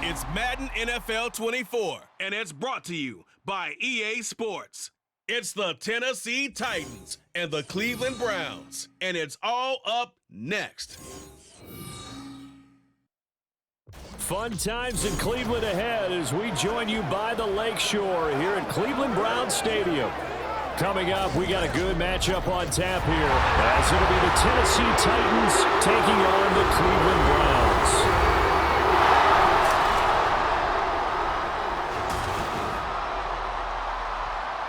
It's Madden NFL 24, and it's brought to you by EA Sports. It's the Tennessee Titans and the Cleveland Browns, and it's all up next. Fun times in Cleveland ahead as we join you by the Lakeshore here at Cleveland Browns Stadium. Coming up, we got a good matchup on tap here as it'll be the Tennessee Titans taking on the Cleveland Browns.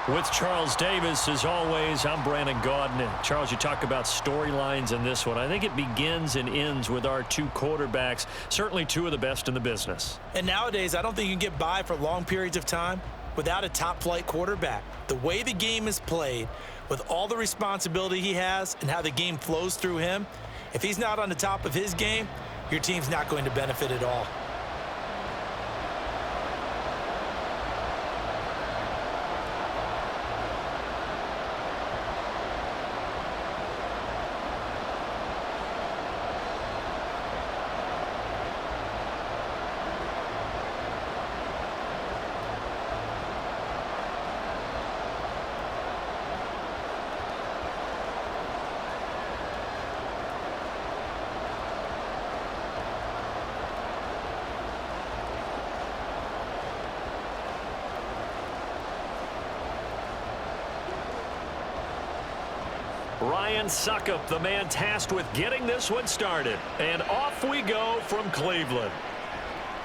With Charles Davis, as always, I'm Brandon Gaudin. And Charles, you talk about storylines in this one. I think it begins and ends with our two quarterbacks, certainly two of the best in the business. And nowadays, I don't think you can get by for long periods of time without a top-flight quarterback. The way the game is played, with all the responsibility he has and how the game flows through him, if he's not on the top of his game, your team's not going to benefit at all. Ryan Suckup, the man tasked with getting this one started. And off we go from Cleveland.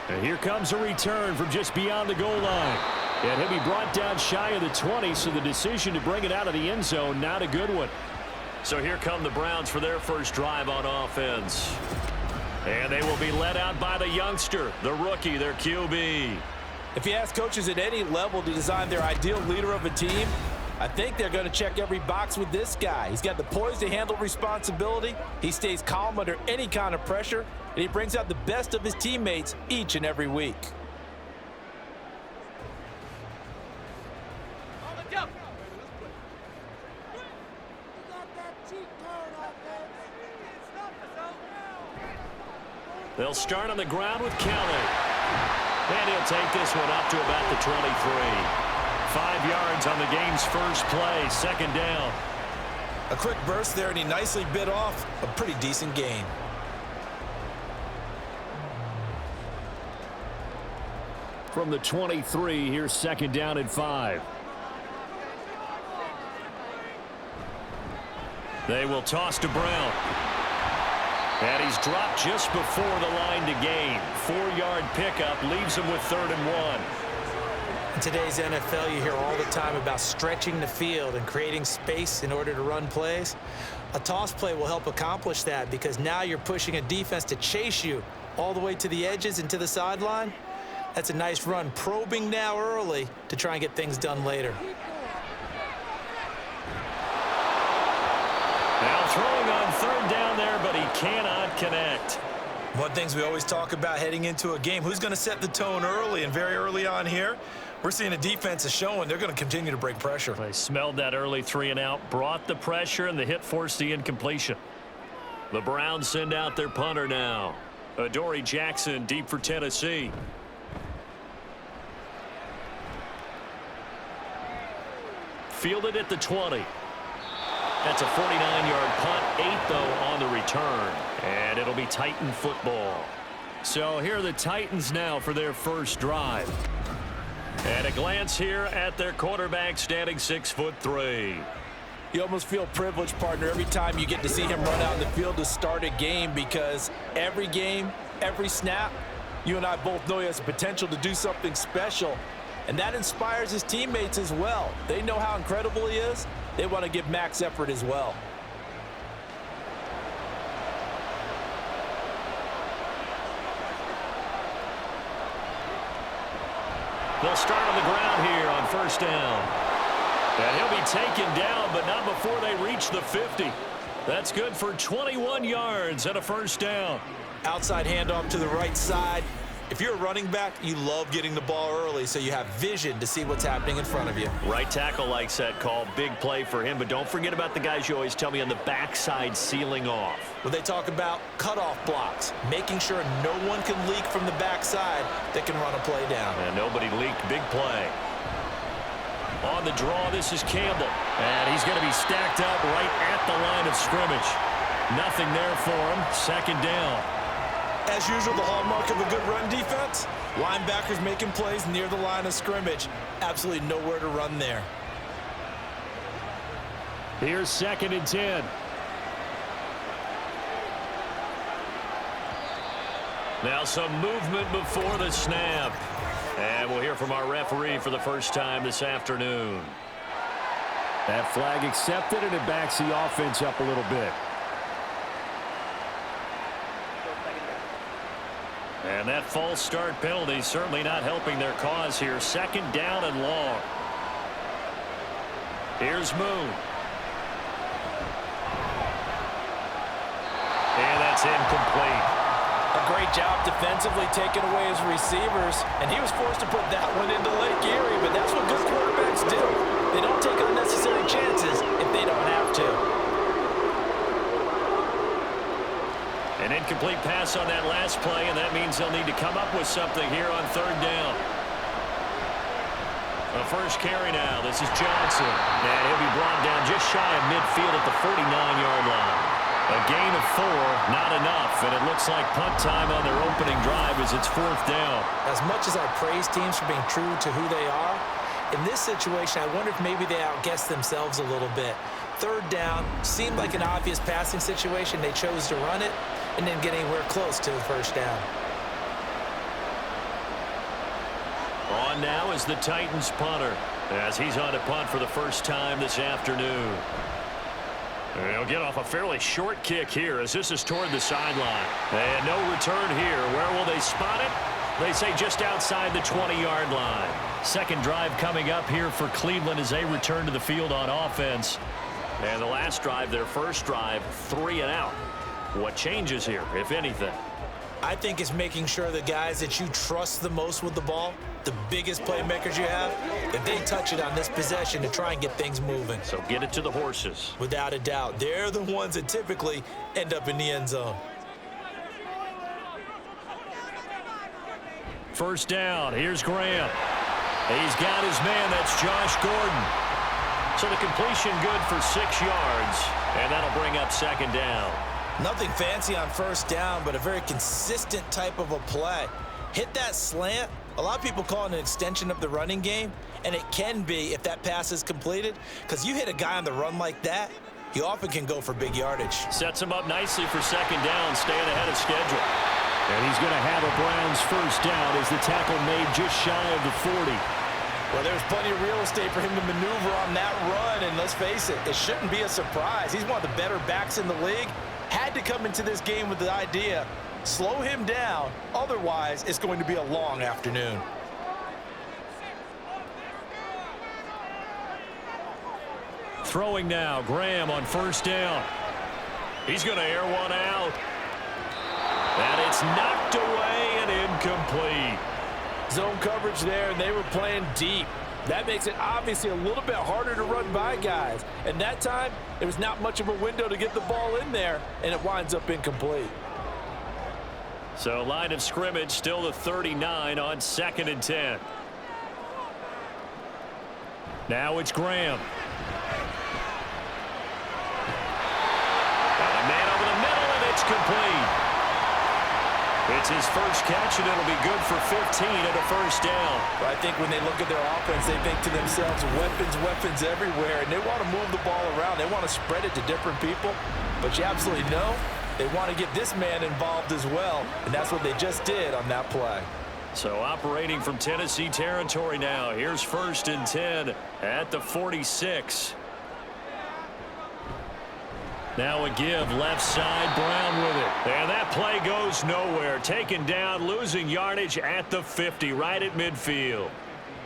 And here comes a return from just beyond the goal line. And he'll be brought down shy of the 20, so the decision to bring it out of the end zone, not a good one. So here come the Browns for their first drive on offense. And they will be led out by the youngster, the rookie, their QB. If you ask coaches at any level to design their ideal leader of a team, I think they're going to check every box with this guy. He's got the poise to handle responsibility. He stays calm under any kind of pressure, and he brings out the best of his teammates each and every week. They'll start on the ground with Kelly. And he'll take this one up to about the 23. 5 yards on the game's first play, second down. A quick burst there, and he nicely bit off a pretty decent gain. From the 23, here's second down and 5. They will toss to Brown. And he's dropped just before the line to gain. 4-yard pickup leaves him with 3rd and 1. In today's NFL, you hear all the time about stretching the field and creating space in order to run plays. A toss play will help accomplish that because now you're pushing a defense to chase you all the way to the edges and to the sideline. That's a nice run, probing now early to try and get things done later. Now throwing on 3rd down there, but he cannot connect. One thing we always talk about heading into a game, who's going to set the tone early, and very early on here, we're seeing the defense is showing they're going to continue to break pressure. They smelled that early 3 and out, brought the pressure, and the hit forced the incompletion. The Browns send out their punter now. Adoree Jackson deep for Tennessee. Fielded at the 20. That's a 49-yard punt, 8 though on the return. And it'll be Titan football. So here are the Titans now for their first drive. And a glance here at their quarterback standing 6'3". You almost feel privileged, partner, every time you get to see him run out in the field to start a game because every game, every snap, you and I both know he has the potential to do something special. And that inspires his teammates as well. They know how incredible he is. They want to give max effort as well. They'll start on the ground here on first down. And he'll be taken down, but not before they reach the 50. That's good for 21 yards and a first down. Outside handoff to the right side. If you're a running back, you love getting the ball early so you have vision to see what's happening in front of you. Right tackle likes that call. Big play for him, but don't forget about the guys you always tell me on the backside sealing off. Well, they talk about cutoff blocks, making sure no one can leak from the backside that can run a play down. And nobody leaked. Big play. On the draw, this is Campbell. And he's going to be stacked up right at the line of scrimmage. Nothing there for him. Second down. As usual, the hallmark of a good run defense, linebackers making plays near the line of scrimmage. Absolutely nowhere to run there. Here's 2nd and 10. Now some movement before the snap. And we'll hear from our referee for the first time this afternoon. That flag accepted, and it backs the offense up a little bit. And that false start penalty certainly not helping their cause here. 2nd down and long. Here's Moon. And that's incomplete. A great job defensively taking away his receivers, and he was forced to put that one into Lake Erie, but that's what good quarterbacks do. They don't take unnecessary chances if they don't have to. An incomplete pass on that last play, and that means they'll need to come up with something here on 3rd down. The first carry now. This is Johnson. And he'll be brought down just shy of midfield at the 49-yard line. A gain of 4, not enough, and it looks like punt time on their opening drive as it's 4th down. As much as I praise teams for being true to who they are, in this situation, I wonder if maybe they outguessed themselves a little bit. 3rd down seemed like an obvious passing situation. They chose to run it and didn't get anywhere close to the 1st down. On now is the Titans punter as he's on to punt for the first time this afternoon. They'll get off a fairly short kick here as this is toward the sideline. And no return here. Where will they spot it? They say just outside the 20-yard line. Second drive coming up here for Cleveland as they return to the field on offense. And the last drive, their first drive, 3 and out. What changes here, if anything? I think it's making sure the guys that you trust the most with the ball, the biggest playmakers you have, that they touch it on this possession to try and get things moving. So get it to the horses. Without a doubt. They're the ones that typically end up in the end zone. First down. Here's Graham. He's got his man. That's Josh Gordon. So the completion good for 6 yards, and that'll bring up 2nd down. Nothing fancy on 1st down, but a very consistent type of a play. Hit that slant. A lot of people call it an extension of the running game, and it can be if that pass is completed, because you hit a guy on the run like that, he often can go for big yardage. Sets him up nicely for 2nd down, staying ahead of schedule. And he's going to have a Browns 1st down as the tackle made just shy of the 40. Well, there's plenty of real estate for him to maneuver on that run, and let's face it, it shouldn't be a surprise. He's one of the better backs in the league. Had to come into this game with the idea, slow him down, otherwise it's going to be a long afternoon. Throwing now, Graham on 1st down. He's going to air one out. And it's knocked away and incomplete. Zone coverage there, and they were playing deep. That makes it obviously a little bit harder to run by guys. And that time, there was not much of a window to get the ball in there, and it winds up incomplete. So line of scrimmage still the 39 on 2nd and 10. Now it's Graham. And a man over the middle, and it's complete. It's his first catch, and it'll be good for 15 at a 1st down. But I think when they look at their offense, they think to themselves, weapons everywhere, and they want to move the ball around. They want to spread it to different people. But you absolutely know they want to get this man involved as well, and that's what they just did on that play. So operating from Tennessee territory now. Here's 1st and 10 at the 46. Now a give, left side, Brown with it. And that play goes nowhere. Taken down, losing yardage at the 50, right at midfield.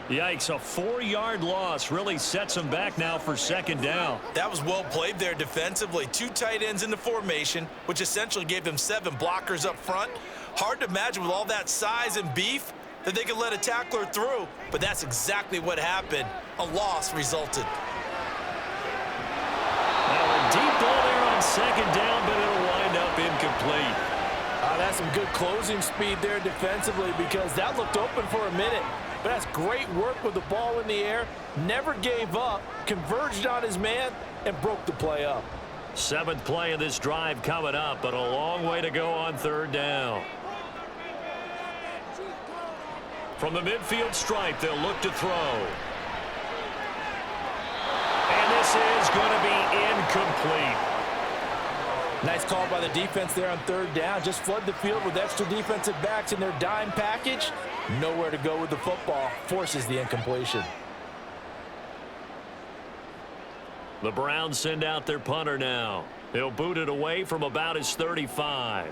Yikes, a 4-yard loss really sets them back now for 2nd down. That was well played there defensively. 2 tight ends in the formation, which essentially gave them 7 blockers up front. Hard to imagine with all that size and beef that they could let a tackler through, but that's exactly what happened. A loss resulted. Now a deep ball there on second down, but it'll wind up incomplete. That's some good closing speed there defensively because that looked open for a minute. But that's great work with the ball in the air. Never gave up, converged on his man, and broke the play up. 7th play of this drive coming up, but a long way to go on third down. From the midfield stripe, they'll look to throw. And this is going to be incomplete. Nice call by the defense there on third down. Just flood the field with extra defensive backs in their dime package. Nowhere to go with the football. Forces the incompletion. The Browns send out their punter now. He'll boot it away from about his 35.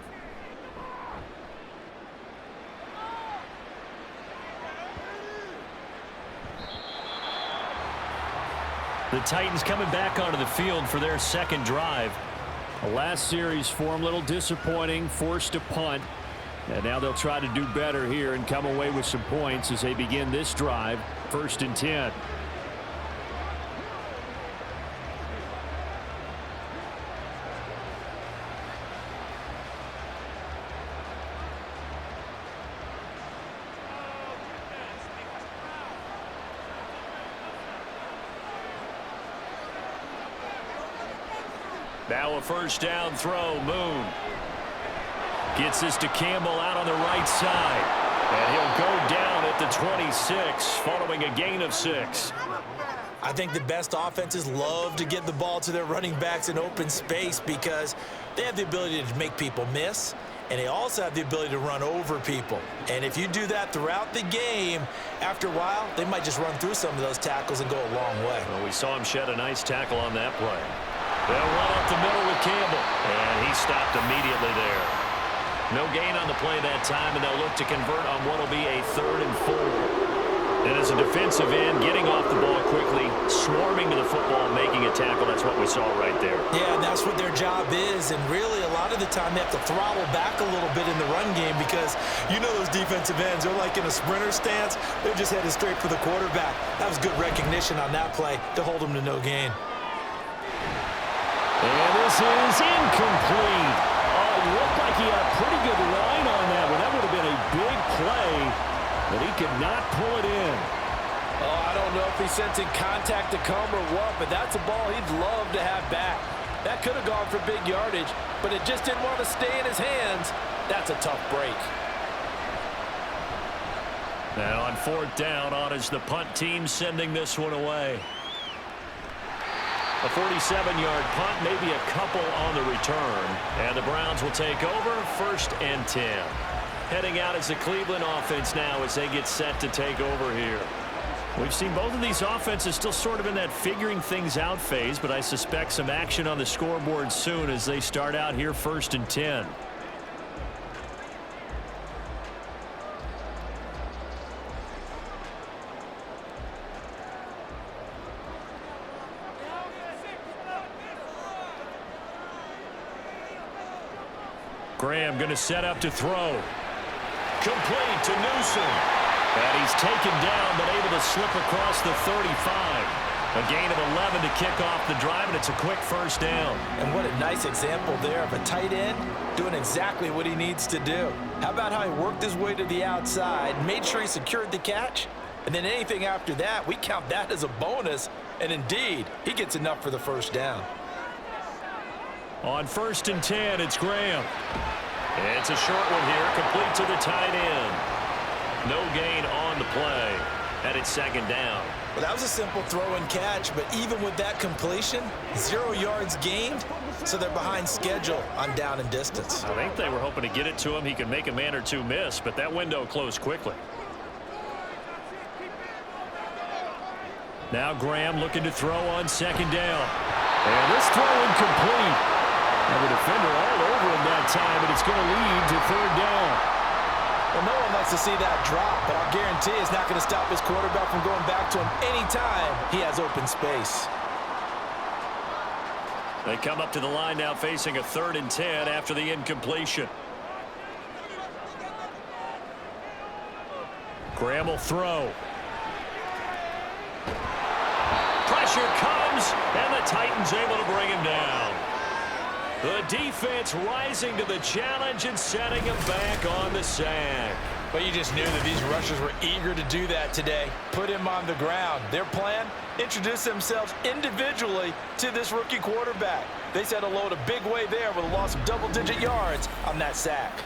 The Titans coming back onto the field for their second drive. The last series for them, a little disappointing, forced to punt. And now they'll try to do better here and come away with some points as they begin this drive. 1st and 10. Now a first down throw. Moon gets this to Campbell out on the right side. And he'll go down at the 26 following a gain of 6. I think the best offenses love to get the ball to their running backs in open space because they have the ability to make people miss, and they also have the ability to run over people. And if you do that throughout the game, after a while, they might just run through some of those tackles and go a long way. Well, we saw him shed a nice tackle on that play. They'll run up the middle with Campbell, and he stopped immediately there. No gain on the play that time, and they'll look to convert on what will be a 3rd and 4. And as a defensive end, getting off the ball quickly, swarming to the football, making a tackle, that's what we saw right there. Yeah, and that's what their job is, and really a lot of the time they have to throttle back a little bit in the run game because you know those defensive ends, they're like in a sprinter stance, they're just headed straight for the quarterback. That was good recognition on that play to hold them to no gain. And this is incomplete. Oh, it looked like he had a pretty good line on that one. That would have been a big play, but he could not pull it in. Oh, I don't know if he's sensing contact to come or what, but that's a ball he'd love to have back. That could have gone for big yardage, but it just didn't want to stay in his hands. That's a tough break. Now on 4th down, on is the punt team sending this one away. A 47-yard punt, maybe a couple on the return. And the Browns will take over 1st and 10. Heading out is the Cleveland offense now as they get set to take over here. We've seen both of these offenses still sort of in that figuring things out phase, but I suspect some action on the scoreboard soon as they start out here 1st and 10. Graham going to set up to throw. Complete to Newsom. And he's taken down, but able to slip across the 35. A gain of 11 to kick off the drive, and it's a quick first down. And what a nice example there of a tight end doing exactly what he needs to do. How about how he worked his way to the outside, made sure he secured the catch, and then anything after that, we count that as a bonus. And indeed, he gets enough for the first down. On 1st and 10, it's Graham. And it's a short one here, complete to the tight end. No gain on the play, and it's 2nd down. Well, that was a simple throw and catch, but even with that completion, 0 yards gained, so they're behind schedule on down and distance. I think they were hoping to get it to him. He could make a man or two miss, but that window closed quickly. Now Graham looking to throw on 2nd down. And this throw incomplete. And the defender all over him that time, and it's going to lead to 3rd down. Well, no one likes to see that drop, but I'll guarantee it's not going to stop his quarterback from going back to him anytime he has open space. They come up to the line now facing a 3rd and 10 after the incompletion. Graham will throw. Pressure comes, and the Titans able to bring him down. The defense rising to the challenge and setting him back on the sack. But you just knew that these rushers were eager to do that today. Put him on the ground. Their plan, introduce themselves individually to this rookie quarterback. They said hello a big way there with a loss of double-digit yards on that sack.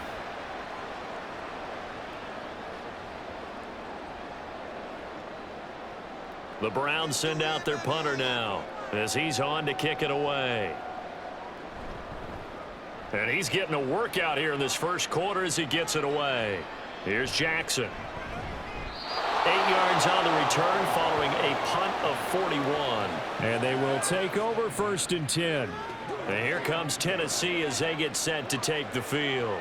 The Browns send out their punter now as he's on to kick it away. And he's getting a workout here in this first quarter as he gets it away. Here's Jackson. 8 yards on the return following a punt of 41. And they will take over 1st and 10. And here comes Tennessee as they get set to take the field.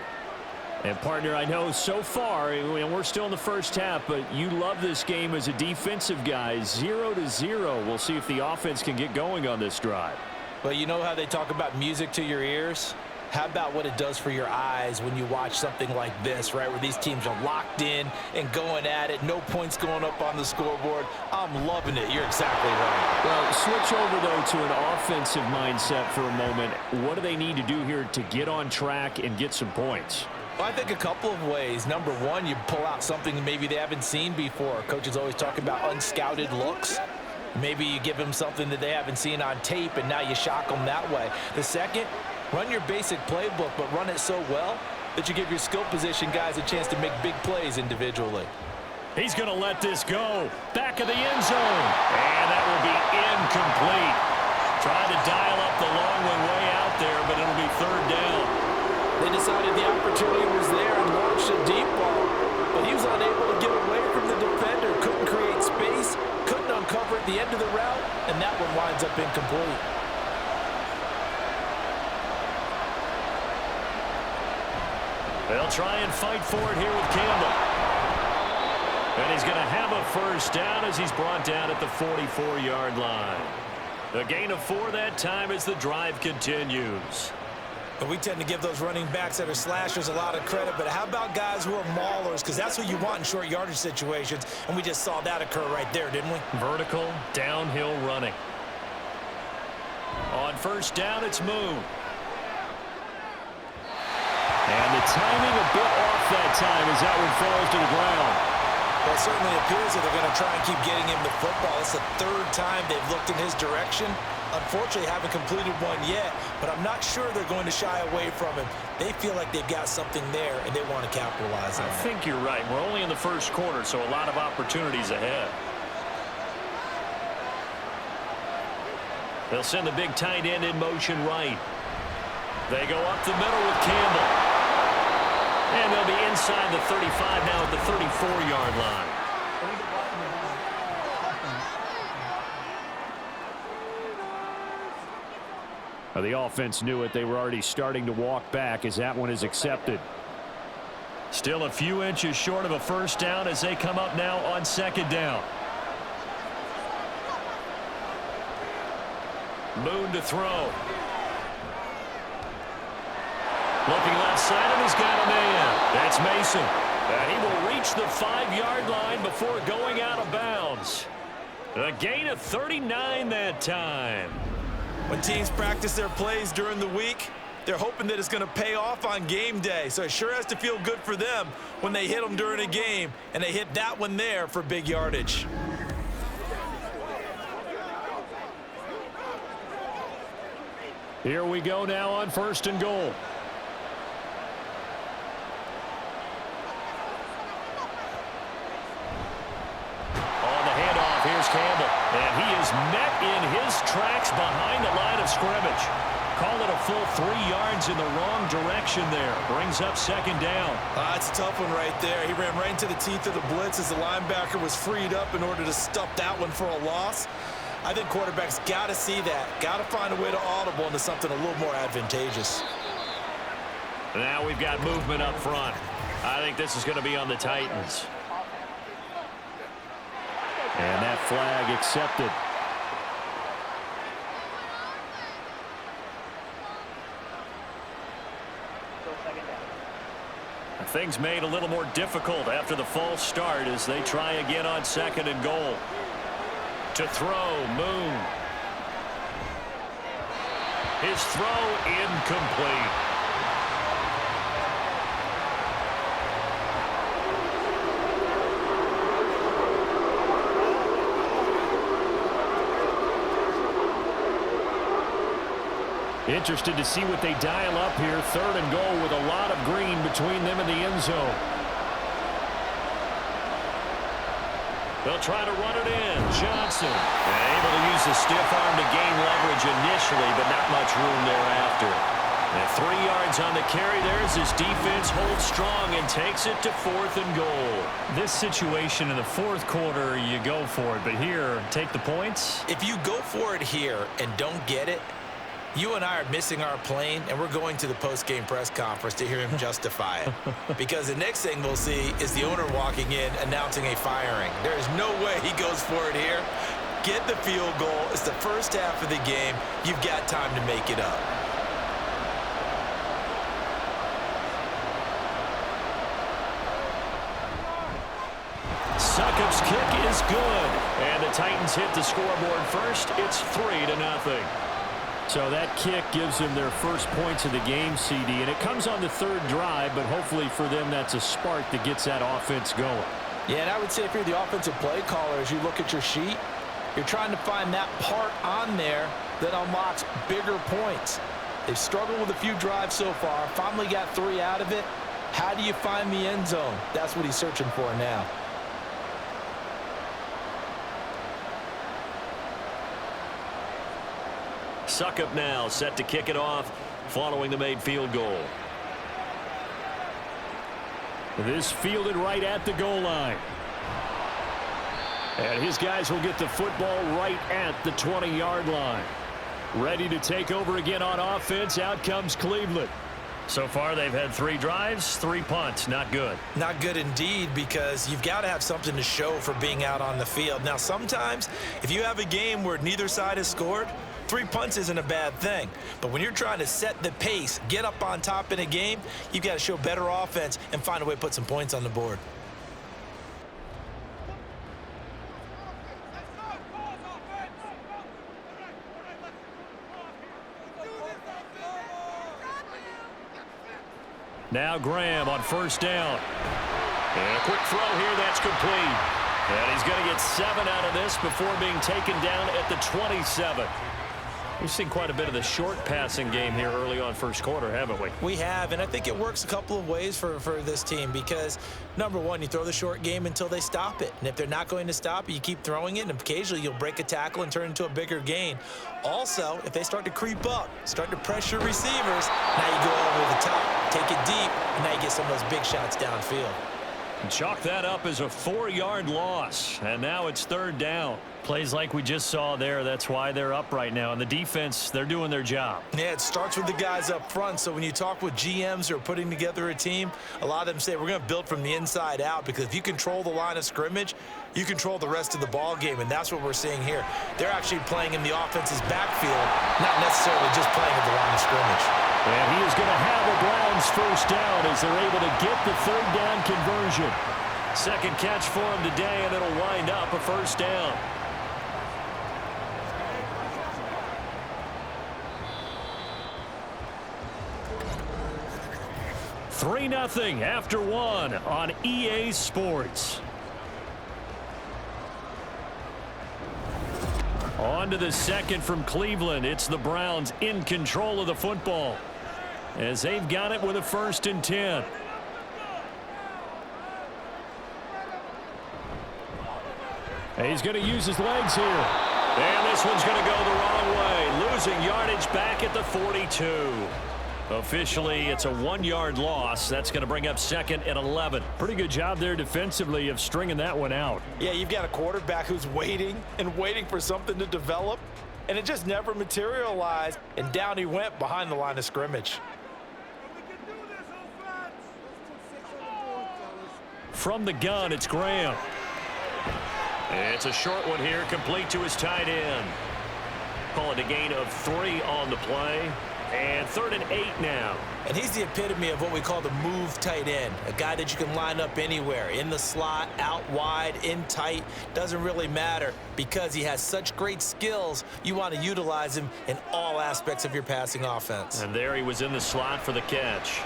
And, partner, I know so far, and we're still in the first half, but you love this game as a defensive guy. 0-0. We'll see if the offense can get going on this drive. Well, you know how they talk about music to your ears? How about what it does for your eyes when you watch something like this, right, where these teams are locked in and going at it, no points going up on the scoreboard? I'm loving it. You're exactly right. Well, switch over, though, to an offensive mindset for a moment. What do they need to do here to get on track and get some points? Well, I think a couple of ways. Number one, you pull out something maybe they haven't seen before. Coaches always talk about unscouted looks. Maybe you give them something that they haven't seen on tape, and now you shock them that way. The second, run your basic playbook, but run it so well that you give your skill position guys a chance to make big plays individually. He's going to let this go. Back of the end zone. And that will be incomplete. Trying to dial up the long one way out there, but it'll be 3rd down. They decided the opportunity was there and launched a deep ball, but he was unable to get away from the defender, couldn't create space, couldn't uncover at the end of the route, and that one winds up incomplete. They'll try and fight for it here with Campbell. And he's going to have a 1st down as he's brought down at the 44-yard line. A gain of 4 that time as the drive continues. But we tend to give those running backs that are slashers a lot of credit, but how about guys who are maulers? Because that's who you want in short yardage situations, and we just saw that occur right there, didn't we? Vertical, downhill running. On 1st down, it's Moon. And the timing a bit off that time as that one falls to the ground. Well, it certainly appears that they're going to try and keep getting him the football. It's the 3rd time they've looked in his direction. Unfortunately, haven't completed one yet, but I'm not sure they're going to shy away from him. They feel like they've got something there, and they want to capitalize on it. I think you're right. We're only in the 1st quarter, so a lot of opportunities ahead. They'll send the big tight end in motion right. They go up the middle with Campbell. And they'll be inside the 35 now at the 34-yard line. The offense knew it. They were already starting to walk back as that one is accepted. Still a few inches short of a 1st down as they come up now on 2nd down. Moon to throw. Looking left side, and he's got a man. That's Mason. And he will reach the 5-yard line before going out of bounds. A gain of 39 that time. When teams practice their plays during the week, they're hoping that it's going to pay off on game day. So it sure has to feel good for them when they hit them during a game, and they hit that one there for big yardage. Here we go now on 1st and goal. Here's Campbell, and he is met in his tracks behind the line of scrimmage. Call it a full 3 yards in the wrong direction there. Brings up 2nd down. That's a tough one right there. He ran right into the teeth of the blitz as the linebacker was freed up in order to stuff that one for a loss. I think quarterbacks got to see that. Got to find a way to audible into something a little more advantageous. Now we've got movement up front. I think this is going to be on the Titans. And that flag accepted. Things made a little more difficult after the false start as they try again on 2nd and goal. To throw, Moon. His throw incomplete. Interested to see what they dial up here. 3rd and goal with a lot of green between them and the end zone. They'll try to run it in. Johnson able to use the stiff arm to gain leverage initially, but not much room thereafter. And 3 yards on the carry there as his defense holds strong and takes it to 4th and goal. This situation in the 4th quarter, you go for it. But here, take the points. If you go for it here and don't get it, you and I are missing our plane, and we're going to the post-game press conference to hear him justify it. Because the next thing we'll see is the owner walking in announcing a firing. There is no way he goes for it here. Get the field goal. It's the first half of the game. You've got time to make it up. Suckup's kick is good. And the Titans hit the scoreboard first. It's 3-0. So that kick gives them their first points of the game, CD, and it comes on the 3rd drive, but hopefully for them that's a spark that gets that offense going. Yeah, and I would say if you're the offensive play caller, as you look at your sheet, you're trying to find that part on there that unlocks bigger points. They've struggled with a few drives so far, finally got 3 out of it. How do you find the end zone? That's what he's searching for now. Suckup now set to kick it off following the made field goal. This fielded right at the goal line. And his guys will get the football right at the 20-yard line. Ready to take over again on offense. Out comes Cleveland. So far they've had 3 drives, 3 punts. Not good. Not good indeed, because you've got to have something to show for being out on the field. Now, sometimes if you have a game where neither side has scored, 3 punts isn't a bad thing. But when you're trying to set the pace, get up on top in a game, you've got to show better offense and find a way to put some points on the board. Now Graham on 1st down. And a quick throw here, that's complete. And he's going to get 7 out of this before being taken down at the 27. We've seen quite a bit of the short passing game here early on 1st quarter, haven't we? We have, and I think it works a couple of ways for this team because, number one, you throw the short game until they stop it. And if they're not going to stop it, you keep throwing it, and occasionally you'll break a tackle and turn it into a bigger gain. Also, if they start to creep up, start to pressure receivers, now you go over the top, take it deep, and now you get some of those big shots downfield. Chalk that up as a 4-yard loss, and now it's 3rd down. Plays like we just saw there, that's why they're up right now. And the defense, they're doing their job. Yeah, it starts with the guys up front. So when you talk with GMs who are putting together a team, a lot of them say we're going to build from the inside out, because if you control the line of scrimmage, you control the rest of the ball game, and that's what we're seeing here. They're actually playing in the offense's backfield, not necessarily just playing at the line of scrimmage. And he is going to have a Browns 1st down as they're able to get the 3rd down conversion. Second catch for him today, and it'll wind up a 1st down. Three 0 after 1 on EA Sports. On to the 2nd from Cleveland. It's the Browns in control of the football as they've got it with a 1st and 10. He's going to use his legs here. And this one's going to go the wrong way. Losing yardage back at the 42. Officially, it's a 1-yard loss. That's going to bring up 2nd and 11. Pretty good job there defensively of stringing that one out. Yeah, you've got a quarterback who's waiting and waiting for something to develop, and it just never materialized, and down he went behind the line of scrimmage. From the gun, it's Graham. It's a short one here, complete to his tight end. Call it a gain of 3 on the play. And 3rd and 8 now. And he's the epitome of what we call the move tight end, a guy that you can line up anywhere, in the slot, out wide, in tight, doesn't really matter. Because he has such great skills, you want to utilize him in all aspects of your passing offense. And there he was in the slot for the catch.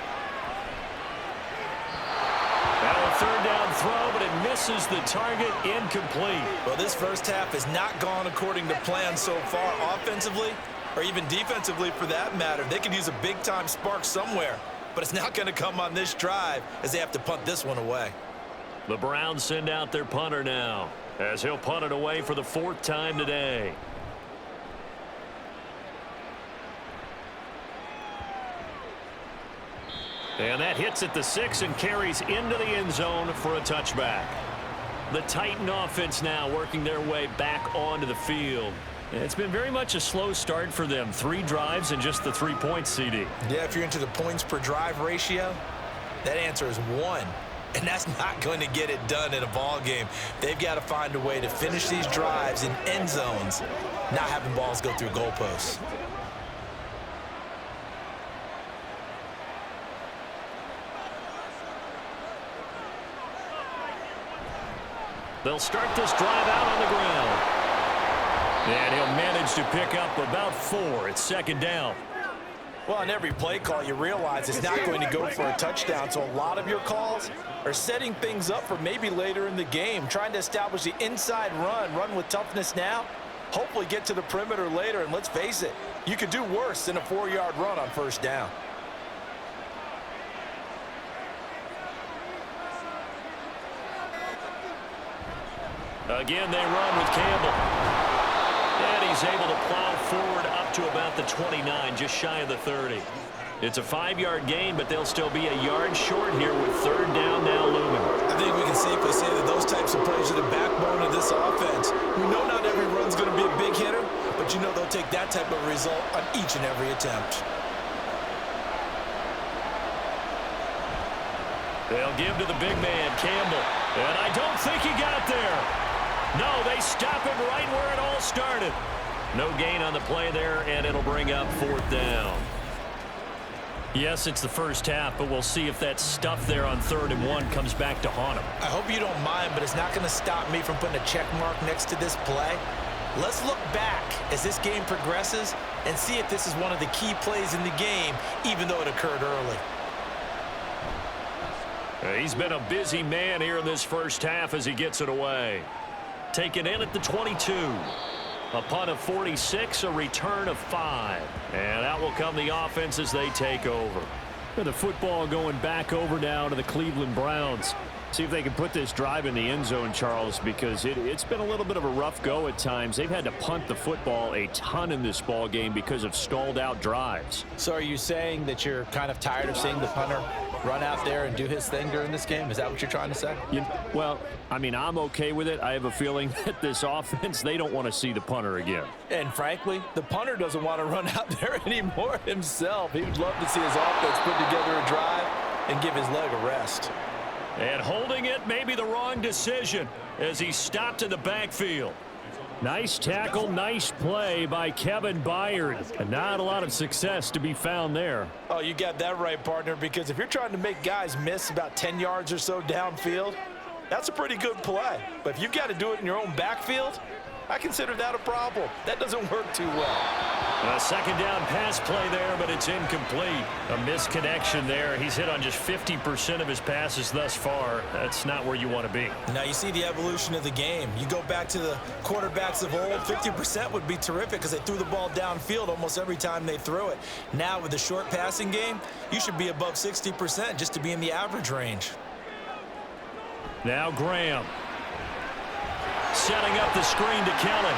Now a 3rd down throw, but it misses the target, incomplete. Well, this first half has not gone according to plan so far offensively, or even defensively for that matter. They could use a big-time spark somewhere, but it's not going to come on this drive as they have to punt this one away. The Browns send out their punter now, as he'll punt it away for the 4th time today. And that hits at the 6 and carries into the end zone for a touchback. The Titan offense now working their way back onto the field. It's been very much a slow start for them. 3 drives and just the 3 points, CD. Yeah, if you're into the points per drive ratio, that answer is 1. And that's not going to get it done in a ball game. They've got to find a way to finish these drives in end zones, not having balls go through goalposts. They'll start this drive out on the ground. And he'll manage to pick up about 4. It's 2nd down. Well, on every play call, you realize it's not going to go for a touchdown. So a lot of your calls are setting things up for maybe later in the game, trying to establish the inside run with toughness now, hopefully get to the perimeter later. And let's face it, you could do worse than a 4-yard run on 1st down. Again, they run with Campbell. And he's able to plow forward up to about the 29, just shy of the 30. It's a 5-yard gain, but they'll still be a yard short here with 3rd down now looming. I think we can safely say that those types of plays are the backbone of this offense. We know not every run's going to be a big hitter, but you know they'll take that type of result on each and every attempt. They'll give to the big man, Campbell. And I don't think he got there. No, they stop him right where it all started. No gain on the play there, and it'll bring up 4th down. Yes, it's the first half, but we'll see if that stuff there on 3rd and 1 comes back to haunt him. I hope you don't mind, but it's not going to stop me from putting a check mark next to this play. Let's look back as this game progresses and see if this is one of the key plays in the game, even though it occurred early. He's been a busy man here in this first half as he gets it away. Taken in at the 22. A punt of 46, a return of 5. And out will come the offense as they take over. And the football going back over now to the Cleveland Browns. See if they can put this drive in the end zone, Charles, because it's been a little bit of a rough go at times. They've had to punt the football a ton in this ball game because of stalled out drives. So are you saying that you're kind of tired of seeing the punter run out there and do his thing during this game? Is that what you're trying to say? Well, I mean, I'm okay with it. I have a feeling that this offense, they don't want to see the punter again. And frankly, the punter doesn't want to run out there anymore himself. He would love to see his offense put together a drive and give his leg a rest. And holding it may be the wrong decision as he stopped in the backfield. Nice tackle, nice play by Kevin Byard. And not a lot of success to be found there. Oh, you got that right, partner, because if you're trying to make guys miss about 10 yards or so downfield, that's a pretty good play. But if you've got to do it in your own backfield, I consider that a problem. That doesn't work too well. A 2nd down pass play there, but it's incomplete. A misconnection there. He's hit on just 50% of his passes thus far. That's not where you want to be. Now you see the evolution of the game. You go back to the quarterbacks of old, 50% would be terrific because they threw the ball downfield almost every time they threw it. Now with the short passing game, you should be above 60% just to be in the average range. Now Graham. Setting up the screen to Kelly.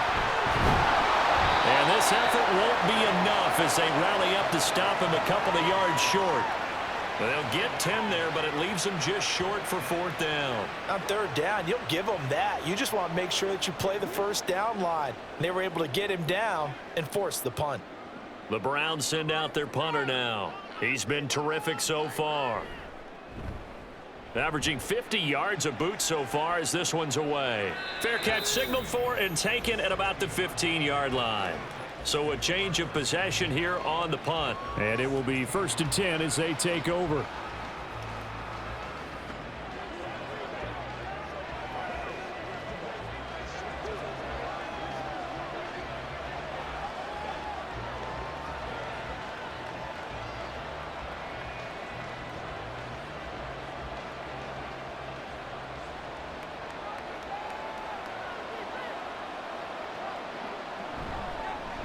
And this effort won't be enough as they rally up to stop him a couple of yards short. They'll get 10 there, but it leaves them just short for 4th down. On 3rd down, you'll give them that. You just want to make sure that you play the 1st down line. They were able to get him down and force the punt. The Browns send out their punter now. He's been terrific so far. Averaging 50 yards a boot so far as this one's away. Fair catch signaled for and taken at about the 15-yard line. So a change of possession here on the punt. And it will be 1st and 10 as they take over.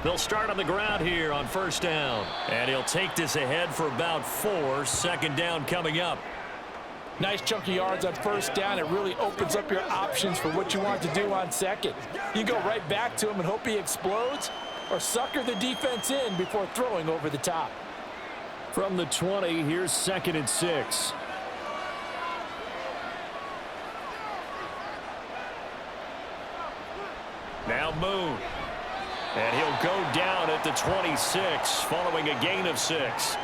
They'll start on the ground here on 1st down. And he'll take this ahead for about 4. 2nd down coming up. Nice chunk of yards on 1st down. It really opens up your options for what you want to do on 2nd. You go right back to him and hope he explodes, or sucker the defense in before throwing over the top. From the 20, here's 2nd and 6. Now Moon. And he'll go down at the 26, following a gain of 6.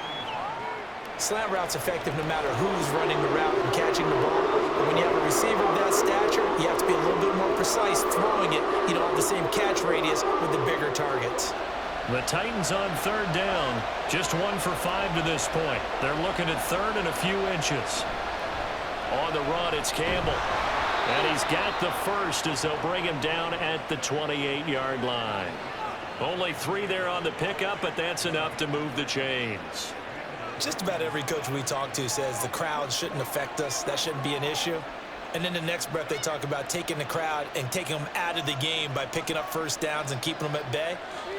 Slant route's effective no matter who's running the route and catching the ball. But when you have a receiver of that stature, you have to be a little bit more precise throwing it. You don't have the same catch radius with the bigger targets. The Titans on 3rd down. Just 1 for 5 to this point. They're looking at 3rd and a few inches. On the run, it's Campbell. And he's got the first as they'll bring him down at the 28-yard line. Only 3 there on the pickup, but that's enough to move the chains. Just about every coach we talk to says the crowd shouldn't affect us. That shouldn't be an issue. And then the next breath they talk about taking the crowd and taking them out of the game by picking up 1st downs and keeping them at bay.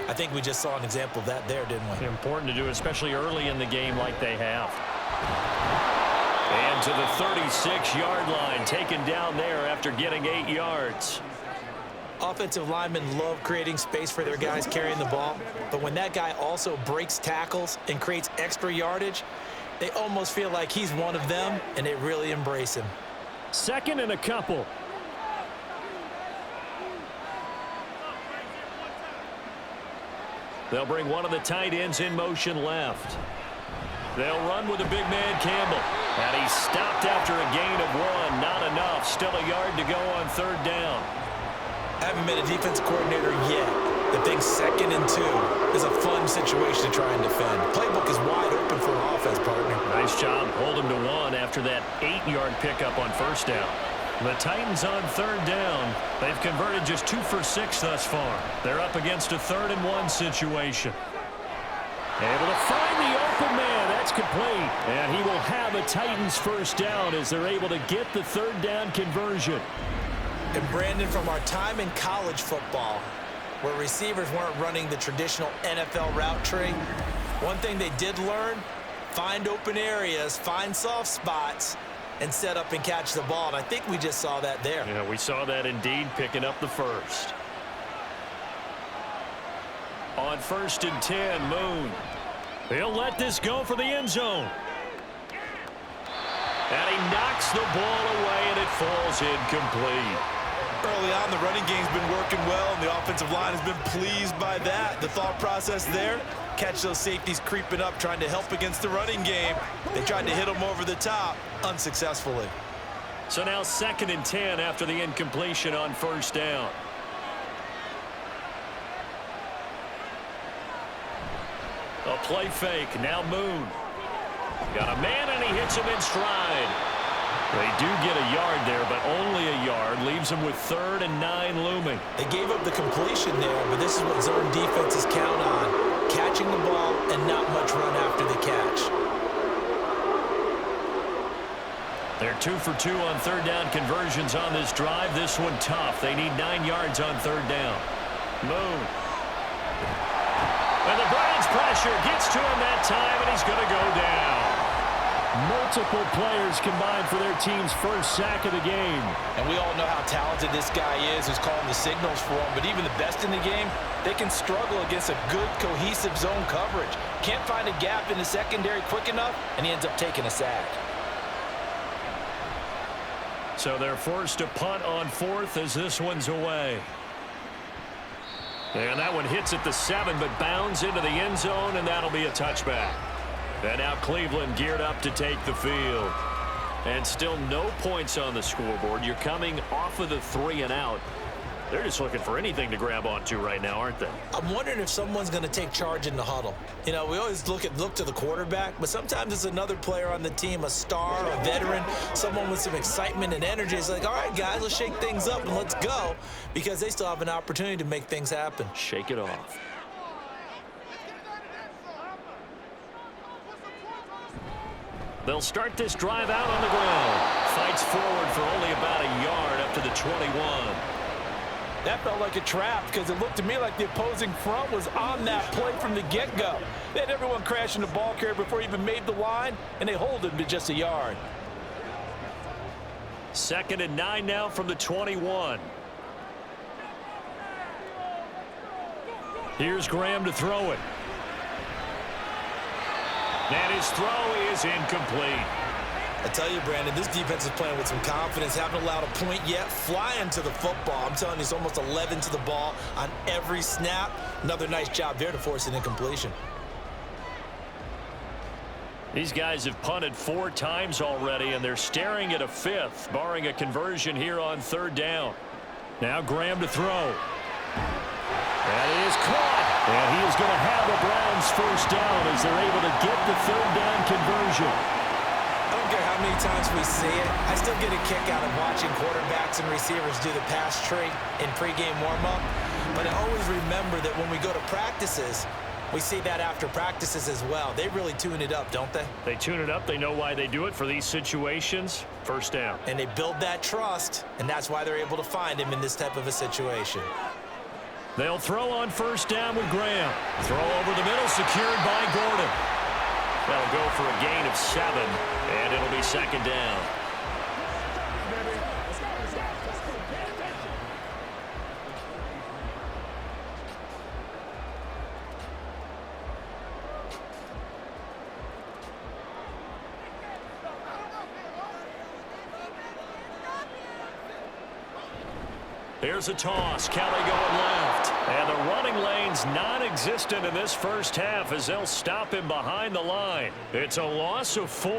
I think we just saw an example of that there, didn't we? Important to do, especially early in the game like they have. And to the 36-yard line, taken down there after getting 8 yards. Offensive linemen love creating space for their guys carrying the ball, but when that guy also breaks tackles and creates extra yardage, they almost feel like he's one of them, and they really embrace him. 2nd and a couple. They'll bring one of the tight ends in motion left. They'll run with a big man, Campbell. And he's stopped after a gain of 1. Not enough. Still a yard to go on 3rd down. I haven't been a defensive coordinator yet that thinks 2nd and 2 is a fun situation to try and defend. Playbook is wide open for an offense, partner. Nice job. Hold him to 1 after that 8-yard pickup on 1st down. The Titans on 3rd down. They've converted just 2 for 6 thus far. They're up against a 3rd and 1 situation. Able to find the open man. That's complete. And he will have a Titans 1st down as they're able to get the 3rd down conversion. And Brandon, from our time in college football, where receivers weren't running the traditional NFL route tree, one thing they did learn, find open areas, find soft spots, and set up and catch the ball. And I think we just saw that there. Yeah, we saw that indeed, picking up the first. On 1st and 10, Moon. He'll let this go for the end zone. And he knocks the ball away, and it falls incomplete. Early on, the running game's been working well, and the offensive line has been pleased by that. The thought process there, catch those safeties creeping up, trying to help against the running game. They tried to hit them over the top, unsuccessfully. So now 2nd and 10 after the incompletion on 1st down. A play fake, now Moon. Got a man, and he hits him in stride. They do get a yard there, but only a yard. Leaves them with 3rd and 9 looming. They gave up the completion there, but this is what zone defenses count on. Catching the ball and not much run after the catch. They're 2 for 2 on 3rd down conversions on this drive. This one tough. They need 9 yards on 3rd down. Moon. And the Browns pressure gets to him that time, and he's going to go down. Multiple players combined for their team's first sack of the game. And we all know how talented this guy is who's calling the signals for him. But even the best in the game, they can struggle against a good, cohesive zone coverage. Can't find a gap in the secondary quick enough, and he ends up taking a sack. So they're forced to punt on 4th as this one's away. And that one hits at the 7, but bounds into the end zone, and that'll be a touchback. And now Cleveland geared up to take the field. And still no points on the scoreboard. You're coming off of the 3 and out. They're just looking for anything to grab onto right now, aren't they? I'm wondering if someone's going to take charge in the huddle. You know, we always look to the quarterback, but sometimes it's another player on the team, a star, a veteran, someone with some excitement and energy. It's like, all right, guys, let's shake things up and let's go, because they still have an opportunity to make things happen. Shake it off. They'll start this drive out on the ground. Fights forward for only about a yard up to the 21. That felt like a trap because it looked to me like the opposing front was on that play from the get-go. They had everyone crashing the ball carrier before he even made the line, and they hold him to just a yard. 2nd and 9 now from the 21. Here's Graham to throw it. And his throw is incomplete. I tell you, Brandon, this defense is playing with some confidence. Haven't allowed a point yet. Flying to the football. I'm telling you, it's almost 11 to the ball on every snap. Another nice job there to force an incompletion. These guys have punted 4 times already, and they're staring at a 5th, barring a conversion here on 3rd down. Now Graham to throw. That is caught. And he is going to have the Browns 1st down as they're able to get the 3rd down conversion. I don't care how many times we see it. I still get a kick out of watching quarterbacks and receivers do the pass tree in pregame warm-up. But I always remember that when we go to practices, we see that after practices as well. They really tune it up, don't they? They tune it up. They know why they do it for these situations. 1st down. And they build that trust, and that's why they're able to find him in this type of a situation. They'll throw on 1st down with Graham. Throw over the middle, secured by Gordon. That'll go for a gain of 7, and it'll be 2nd down. Here's a toss. Kelly going left. And the running lane's non-existent in this 1st half as they'll stop him behind the line. It's a loss of 4.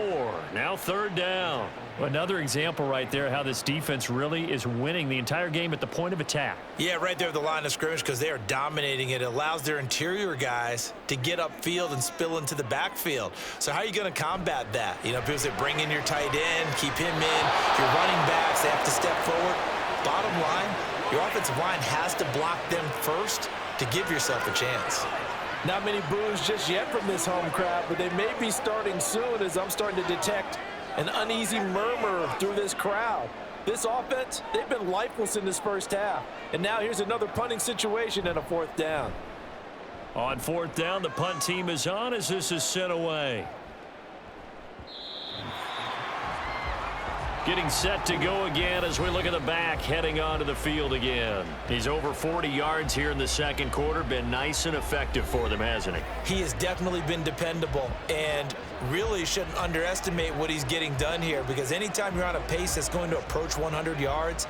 Now 3rd down. Another example right there how this defense really is winning the entire game at the point of attack. Yeah, right there at the line of scrimmage because they are dominating it. It allows their interior guys to get upfield and spill into the backfield. So how are you going to combat that? You know, people say bring in your tight end, keep him in. Your running backs, they have to step forward. Bottom line, your offensive line has to block them first to give yourself a chance. Not many boos just yet from this home crowd, but they may be starting soon as I'm starting to detect an uneasy murmur through this crowd. This offense, they've been lifeless in this 1st half. And now here's another punting situation and a 4th down. On 4th down, the punt team is on as this is sent away. Getting set to go again as we look at the back heading onto the field again. He's over 40 yards here in the 2nd quarter. Been nice and effective for them, hasn't he? He has definitely been dependable and really shouldn't underestimate what he's getting done here because anytime you're on a pace that's going to approach 100 yards,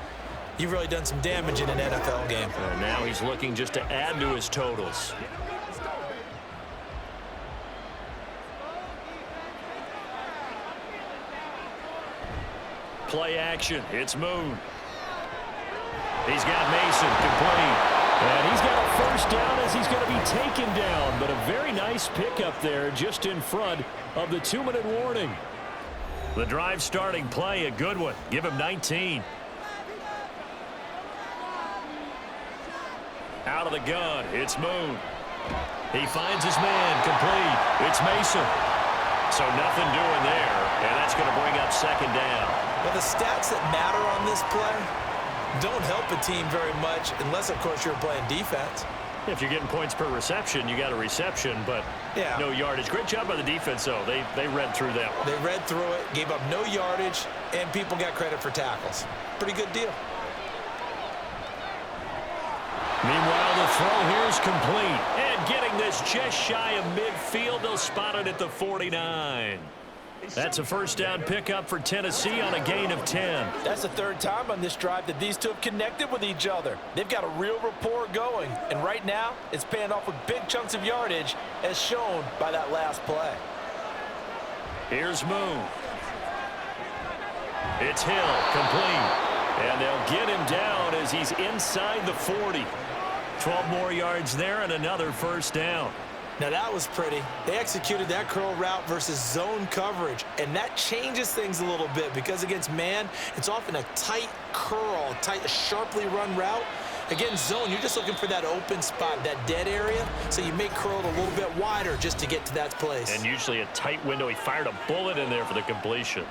you've really done some damage in an NFL game. And now he's looking just to add to his totals. Play action. It's Moon. He's got Mason complete. And he's got a 1st down as he's going to be taken down. But a very nice pickup there just in front of the 2-minute warning. The drive starting play, a good one. Give him 19. Out of the gun, it's Moon. He finds his man complete. It's Mason. So nothing doing there. And that's going to bring up 2nd down. Well, the stats that matter on this play don't help a team very much unless, of course, you're playing defense. If you're getting points per reception, you got a reception, but no yardage. Great job by the defense, though. They read through that one. They read through it, gave up no yardage, and people got credit for tackles. Pretty good deal. Meanwhile, the throw here is complete. And getting this just shy of midfield, they'll spot it at the 49. That's a 1st down pickup for Tennessee on a gain of 10. That's the 3rd time on this drive that these two have connected with each other. They've got a real rapport going, and right now it's paying off with big chunks of yardage as shown by that last play. Here's Moon. It's Hill, complete. And they'll get him down as he's inside the 40. 12 more yards there and another first down. Now that was pretty. They executed that curl route versus zone coverage, and that changes things a little bit because against man, it's often a tight curl, a sharply run route. Against zone, you're just looking for that open spot, that dead area, so you make curl a little bit wider just to get to that place. And usually a tight window. He fired a bullet in there for the completion.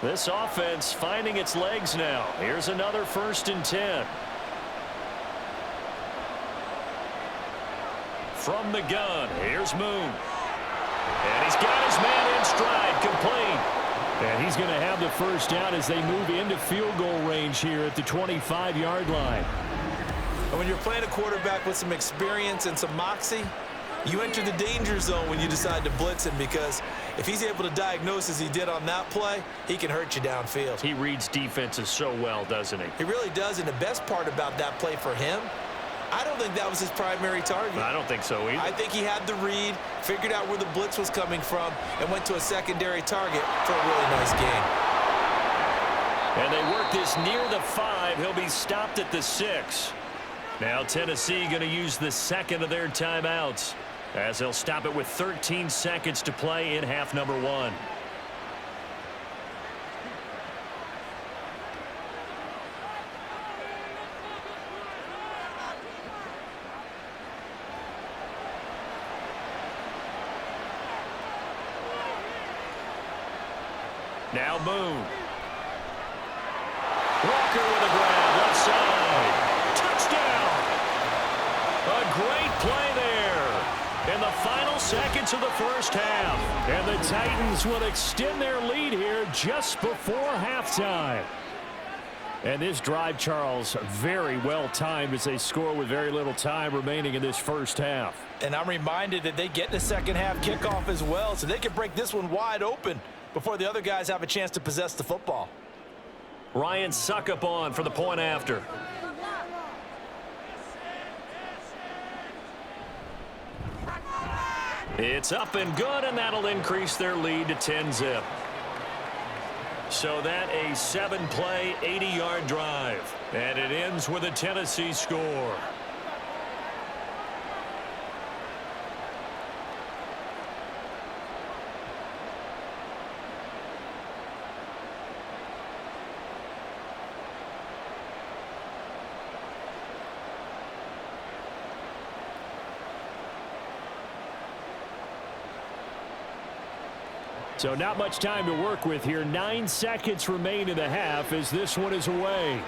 This offense finding its legs now. Here's another 1st and 10. From the gun, here's Moon. And he's got his man in stride, complete. And he's going to have the first down as they move into field goal range here at the 25-yard line. And when you're playing a quarterback with some experience and some moxie, you enter the danger zone when you decide to blitz him, because if he's able to diagnose as he did on that play, he can hurt you downfield. He reads defenses so well, doesn't he? He really does, and the best part about that play for him, I don't think that was his primary target. I don't think so either. I think he had the read, figured out where the blitz was coming from, and went to a secondary target for a really nice gain. And they work this near the 5. He'll be stopped at the 6. Now Tennessee going to use the second of their timeouts, as they'll stop it with 13 seconds to play in half number 1. Now Moon. Walker with a grab, left side. Touchdown! A great play there in the final seconds of the first half. And the Titans will extend their lead here just before halftime. And this drive, Charles, very well timed as they score with very little time remaining in this first half. And I'm reminded that they get the second half kickoff as well, so they can break this one wide open before the other guys have a chance to possess the football. Ryan Suckup on for the point after. It's up and good, and that'll increase their lead to 10-zip. So that a 7-play, 80-yard drive. And it ends with a Tennessee score. So not much time to work with here. 9 seconds remain in the half as this one is away.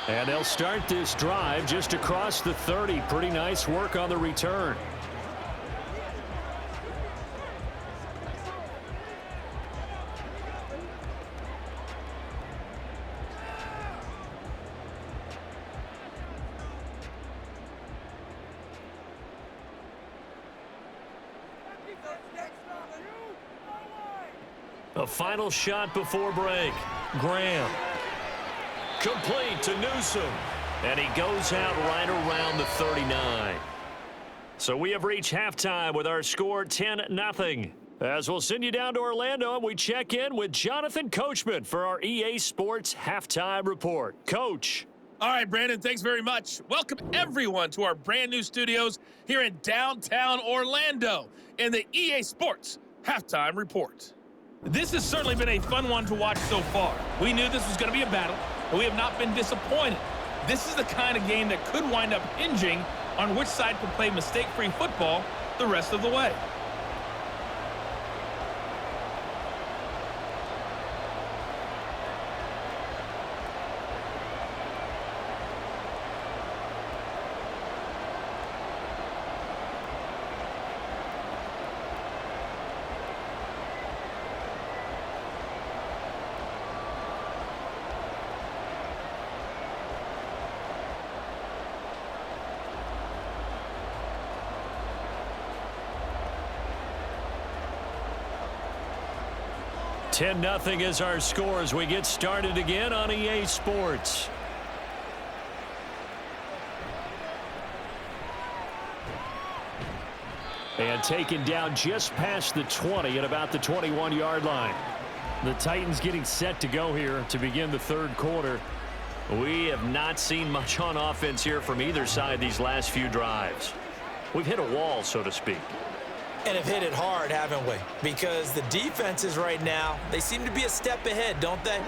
And they'll start this drive just across the 30. Pretty nice work on the return. A final shot before break. Graham. Complete to Newsom. And he goes out right around the 39. So we have reached halftime with our score 10-0. As we'll send you down to Orlando, and we check in with Jonathan Coachman for our EA Sports Halftime Report. Coach. All right, Brandon, thanks very much. Welcome, everyone, to our brand new studios here in downtown Orlando in the EA Sports Halftime Report. This has certainly been a fun one to watch so far. We knew this was going to be a battle, but we have not been disappointed. This is the kind of game that could wind up hinging on which side can play mistake-free football the rest of the way. 10-0 is our score as we get started again on EA Sports. And taken down just past the 20 at about the 21-yard line. The Titans getting set to go here to begin the third quarter. We have not seen much on offense here from either side these last few drives. We've hit a wall, so to speak. And have hit it hard, haven't we? Because the defenses right now, they seem to be a step ahead, don't they?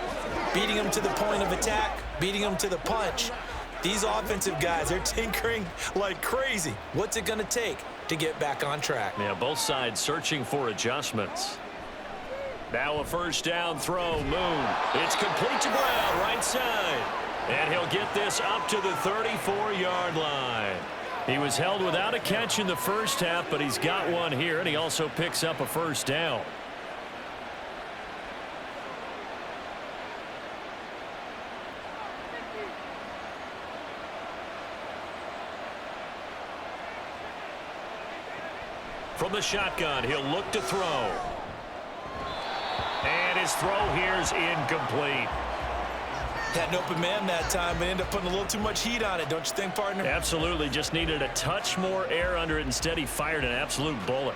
Beating them to the point of attack, beating them to the punch. These offensive guys, they're tinkering like crazy. What's it going to take to get back on track? Yeah, both sides searching for adjustments. Now a first down throw. Moon. It's complete to Brown, right side. And he'll get this up to the 34-yard line. He was held without a catch in the first half, but he's got one here, and he also picks up a first down. From the shotgun, he'll look to throw. And his throw here's incomplete. Had an open man that time, but ended up putting a little too much heat on it, don't you think, partner? Absolutely. Just needed a touch more air under it. Instead, he fired an absolute bullet.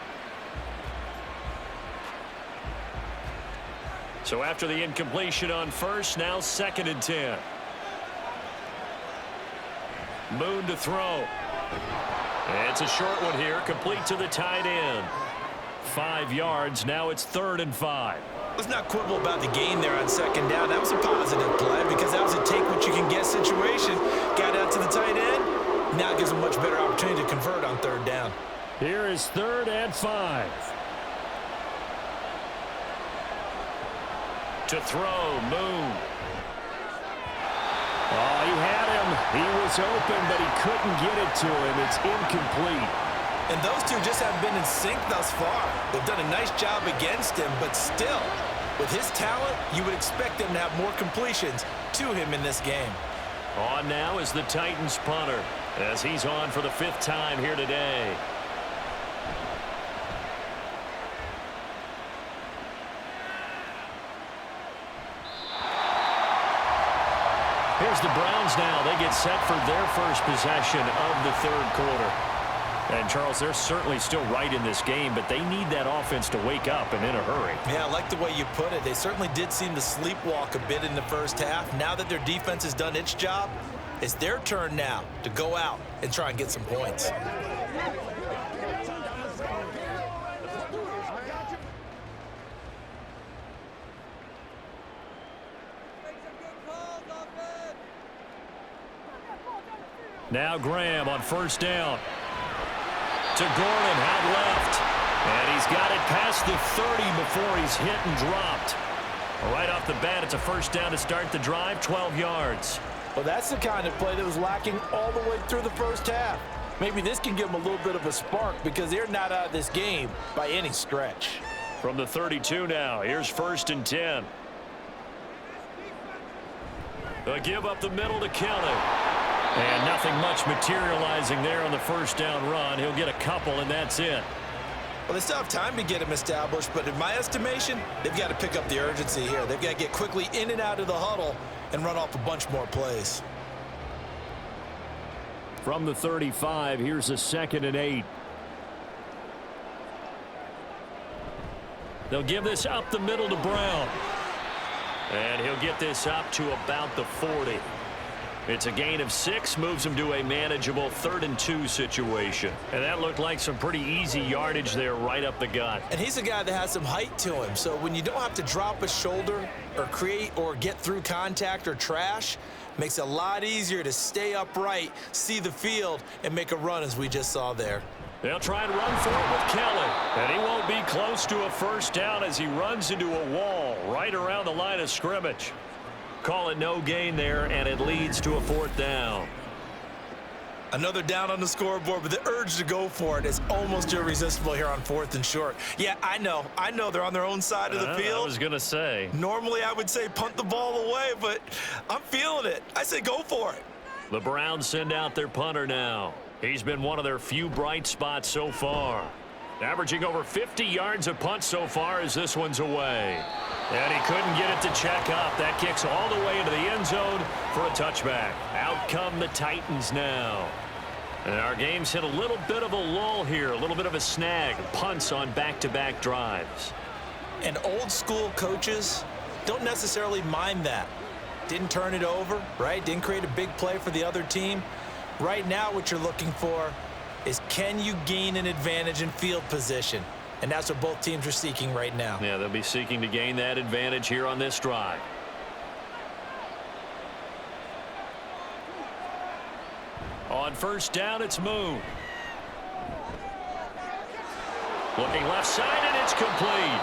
So after the incompletion on first, now 2nd and 10. Moon to throw. It's a short one here, complete to the tight end. 5 yards, now it's 3rd and 5. Let's not quibble about the gain there on 2nd down. That was a positive play because that was a take-what-you-can-get situation. Got out to the tight end. Now it gives them a much better opportunity to convert on 3rd down. Here is 3rd and 5. To throw, Moon. Oh, he had him. He was open, but he couldn't get it to him. It's incomplete. And those two just haven't been in sync thus far. They've done a nice job against him, but still, with his talent, you would expect them to have more completions to him in this game. On now is the Titans punter, as he's on for the 5th time here today. Here's the Browns now. They get set for their first possession of the 3rd quarter. And, Charles, they're certainly still right in this game, but they need that offense to wake up and in a hurry. Yeah, I like the way you put it. They certainly did seem to sleepwalk a bit in the first half. Now that their defense has done its job, it's their turn now to go out and try and get some points. Now Graham on 1st down. To Gordon, out left. And he's got it past the 30 before he's hit and dropped. Right off the bat, it's a 1st down to start the drive, 12 yards. Well, that's the kind of play that was lacking all the way through the first half. Maybe this can give them a little bit of a spark because they're not out of this game by any stretch. From the 32 now, here's 1st and 10. A give up the middle to Kelly. And nothing much materializing there on the 1st down run. He'll get a couple, and that's it. Well, they still have time to get him established, but in my estimation, they've got to pick up the urgency here. They've got to get quickly in and out of the huddle and run off a bunch more plays. From the 35, here's a 2nd and 8. They'll give this up the middle to Brown. And he'll get this up to about the 40. It's a gain of 6, moves him to a manageable 3rd and 2 situation. And that looked like some pretty easy yardage there right up the gut. And he's a guy that has some height to him, so when you don't have to drop a shoulder or create or get through contact or trash, makes it a lot easier to stay upright, see the field, and make a run as we just saw there. They'll try and run for it with Kelly. And he won't be close to a 1st down as he runs into a wall right around the line of scrimmage. Call it no gain there, and it leads to a 4th down. Another down on the scoreboard, but the urge to go for it is almost irresistible here on 4th and short. Yeah, I know they're on their own side of the field. I was going to say. Normally, I would say punt the ball away, but I'm feeling it. I say go for it. The Browns send out their punter now. He's been one of their few bright spots so far. Averaging over 50 yards a punt so far as this one's away. And he couldn't get it to check up. That kicks all the way into the end zone for a touchback. Out come the Titans now. And our game's hit a little bit of a lull here, a little bit of a snag. Punts on back-to-back drives. And old school coaches don't necessarily mind that. Didn't turn it over, right? Didn't create a big play for the other team. Right now what you're looking for is, can you gain an advantage in field position? And that's what both teams are seeking right now. Yeah, they'll be seeking to gain that advantage here on this drive. On first down, it's Moon. Looking left side, and it's complete.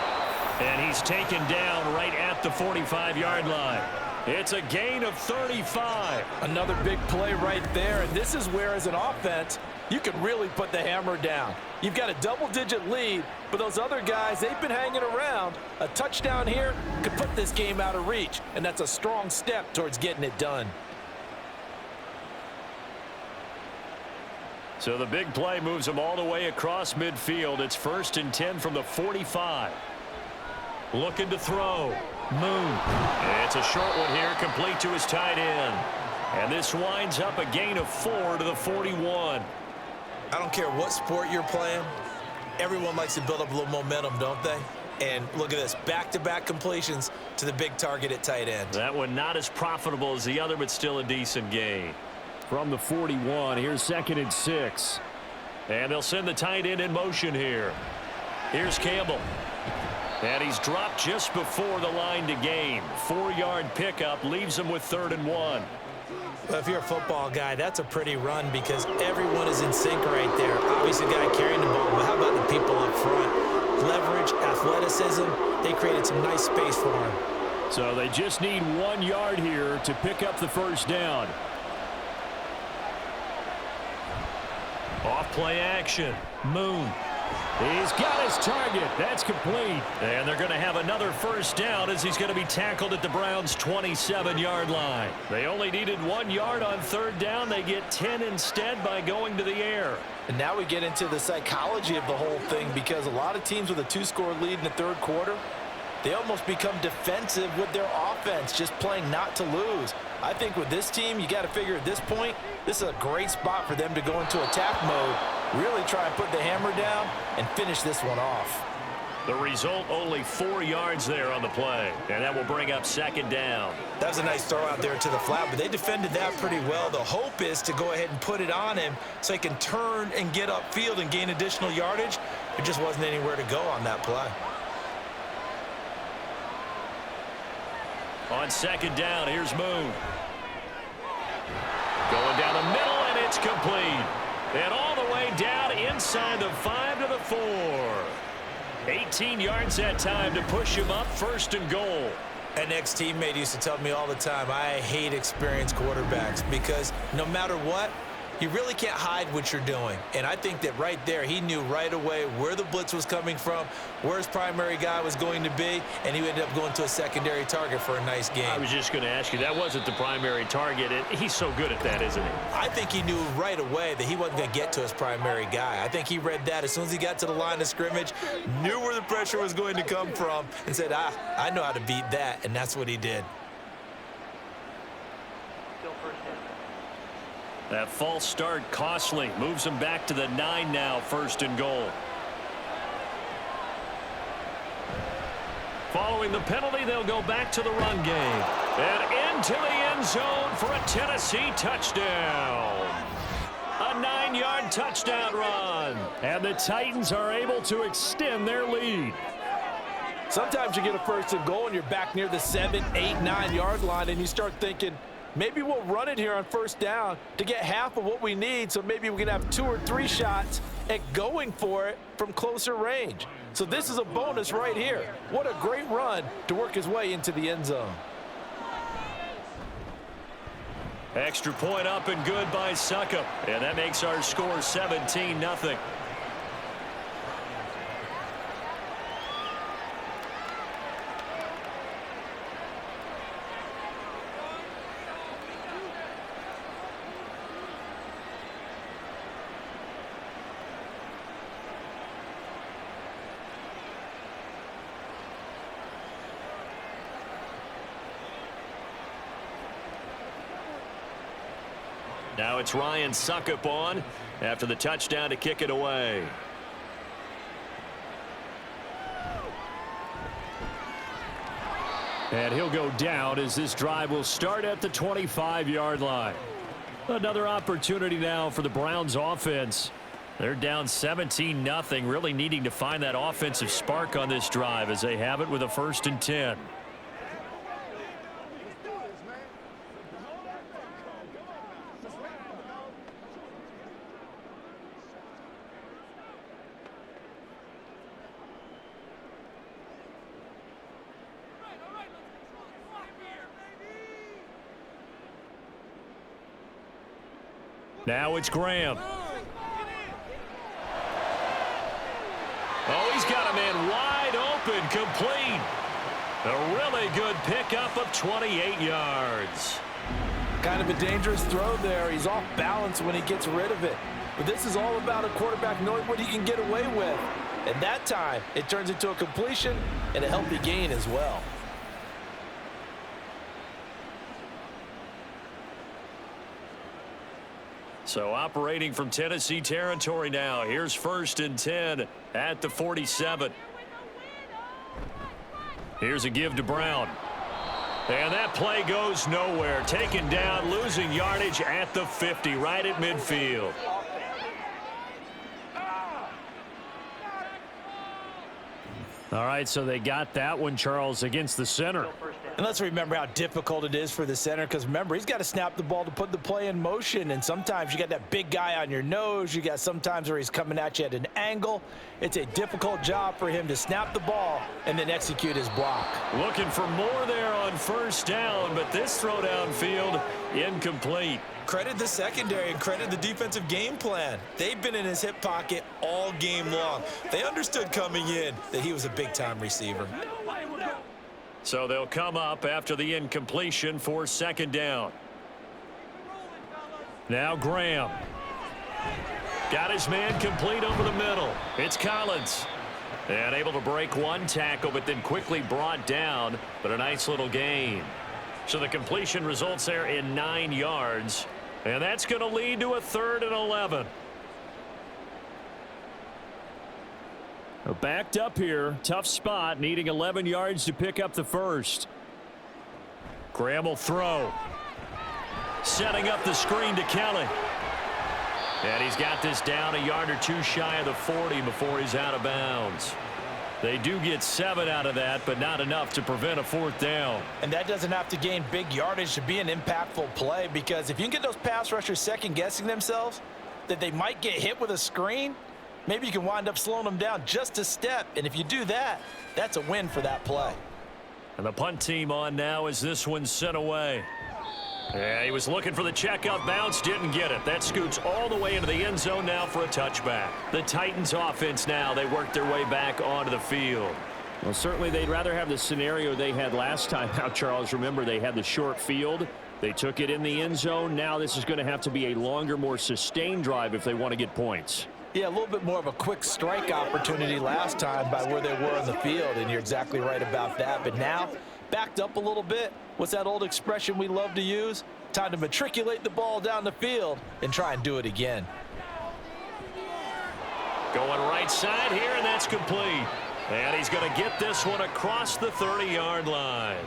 And he's taken down right at the 45-yard line. It's a gain of 35. Another big play right there, and this is where, as an offense, you can really put the hammer down. You've got a double-digit lead, but those other guys, they've been hanging around. A touchdown here could put this game out of reach, and that's a strong step towards getting it done. So the big play moves them all the way across midfield. It's 1st and 10 from the 45. Looking to throw. Moon. It's a short one here, complete to his tight end. And this winds up a gain of 4 to the 41. I don't care what sport you're playing. Everyone likes to build up a little momentum, don't they? And look at this, back-to-back completions to the big target at tight end. That one not as profitable as the other, but still a decent gain. From the 41, here's 2nd and 6. And they'll send the tight end in motion here. Here's Campbell. And he's dropped just before the line to gain. 4-yard pickup leaves him with 3rd and 1. Well, if you're a football guy, that's a pretty run because everyone is in sync right there. Obviously, the guy carrying the ball, but how about the people up front? Leverage, athleticism, they created some nice space for him. So they just need 1 yard here to pick up the first down. Off play action. Moon. He's got his target. That's complete. And they're going to have another first down as he's going to be tackled at the Browns' 27-yard line. They only needed 1 yard on 3rd down. They get 10 instead by going to the air. And now we get into the psychology of the whole thing, because a lot of teams with a 2-score lead in the 3rd quarter, they almost become defensive with their offense, just playing not to lose. I think with this team, you got to figure at this point, this is a great spot for them to go into attack mode, really try and put the hammer down and finish this one off. The result, only 4 yards there on the play, and that will bring up 2nd down. That was a nice throw out there to the flat, but they defended that pretty well. The hope is to go ahead and put it on him so he can turn and get upfield and gain additional yardage. There just wasn't anywhere to go on that play. On 2nd down, here's Moon. Going down the middle, and it's complete. And all the way down inside the 5 to the 4. 18 yards that time to push him up, 1st and goal. An ex-teammate used to tell me all the time, I hate experienced quarterbacks because no matter what, you really can't hide what you're doing. And I think that right there, he knew right away where the blitz was coming from, where his primary guy was going to be, and he ended up going to a secondary target for a nice game. I was just going to ask you, that wasn't the primary target. He's so good at that, isn't he? I think he knew right away that he wasn't going to get to his primary guy. I think he read that as soon as he got to the line of scrimmage, knew where the pressure was going to come from, and said, I know how to beat that, and that's what he did. That false start costly. Moves him back to the 9 now, 1st and goal. Following the penalty, they'll go back to the run game. And into the end zone for a Tennessee touchdown. A 9-yard touchdown run. And the Titans are able to extend their lead. Sometimes you get a 1st and goal and you're back near the 7, 8, 9 yard line, and you start thinking, maybe we'll run it here on 1st down to get half of what we need, so maybe we can have 2 or 3 shots at going for it from closer range. So this is a bonus right here. What a great run to work his way into the end zone. Extra point up and good by Suckup. And that makes our score 17-0. Now it's Ryan Suckup on after the touchdown to kick it away. And he'll go down as this drive will start at the 25-yard line. Another opportunity now for the Browns offense. They're down 17-0, really needing to find that offensive spark on this drive as they have it with a 1st and 10. Now it's Graham. Oh, he's got a man wide open, complete. A really good pickup of 28 yards. Kind of a dangerous throw there. He's off balance when he gets rid of it. But this is all about a quarterback knowing what he can get away with. And that time, it turns into a completion and a healthy gain as well. So operating from Tennessee territory now. Here's 1st and 10 at the 47. Here's a give to Brown. And that play goes nowhere. Taken down, losing yardage at the 50, right at midfield. All right, so they got that one, Charles, against the center. And let's remember how difficult it is for the center, because remember, he's got to snap the ball to put the play in motion, and sometimes you got that big guy on your nose. You got sometimes where he's coming at you at an angle. It's a difficult job for him to snap the ball and then execute his block. Looking for more there on 1st down, but this throw downfield incomplete. Credit the secondary and credit the defensive game plan. They've been in his hip pocket all game long. They understood coming in that he was a big-time receiver. So they'll come up after the incompletion for 2nd down. Now Graham. Got his man complete over the middle. It's Collins. And able to break one tackle, but then quickly brought down. But a nice little gain. So the completion results there in 9 yards. And that's going to lead to a 3rd and 11. Backed up here. Tough spot. Needing 11 yards to pick up the 1st. Graham will throw. Setting up the screen to Kelly. And he's got this down a yard or two shy of the 40 before he's out of bounds. They do get 7 out of that, but not enough to prevent a 4th down. And that doesn't have to gain big yardage to be an impactful play, because if you can get those pass rushers second-guessing themselves that they might get hit with a screen, maybe you can wind up slowing them down just a step. And if you do that, that's a win for that play. And the punt team on now as this one's sent away. Yeah, he was looking for the checkout bounce, didn't get it. That scoots all the way into the end zone now for a touchback. The Titans offense now, they work their way back onto the field. Well, certainly they'd rather have the scenario they had last time out, Charles. Remember, they had the short field. They took it in the end zone. Now this is going to have to be a longer, more sustained drive if they want to get points. Yeah, a little bit more of a quick strike opportunity last time by where they were on the field, and you're exactly right about that. But now, backed up a little bit. What's that old expression we love to use? Time to matriculate the ball down the field and try and do it again. Going right side here, and that's complete. And he's going to get this one across the 30-yard line.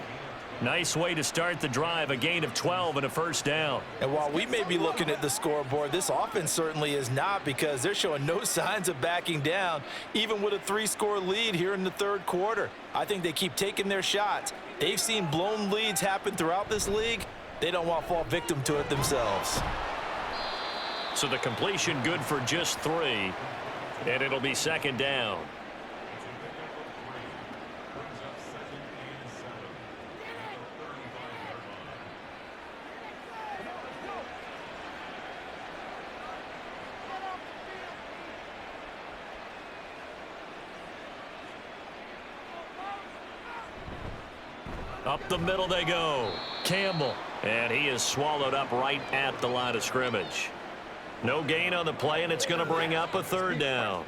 Nice way to start the drive, a gain of 12 and a 1st down. And while we may be looking at the scoreboard, this offense certainly is not, because they're showing no signs of backing down, even with a 3-score lead here in the 3rd quarter. I think they keep taking their shots. They've seen blown leads happen throughout this league. They don't want to fall victim to it themselves. So the completion good for just 3, and it'll be 2nd down. Up the middle they go. Campbell. And he is swallowed up right at the line of scrimmage. No gain on the play, and it's going to bring up a 3rd down.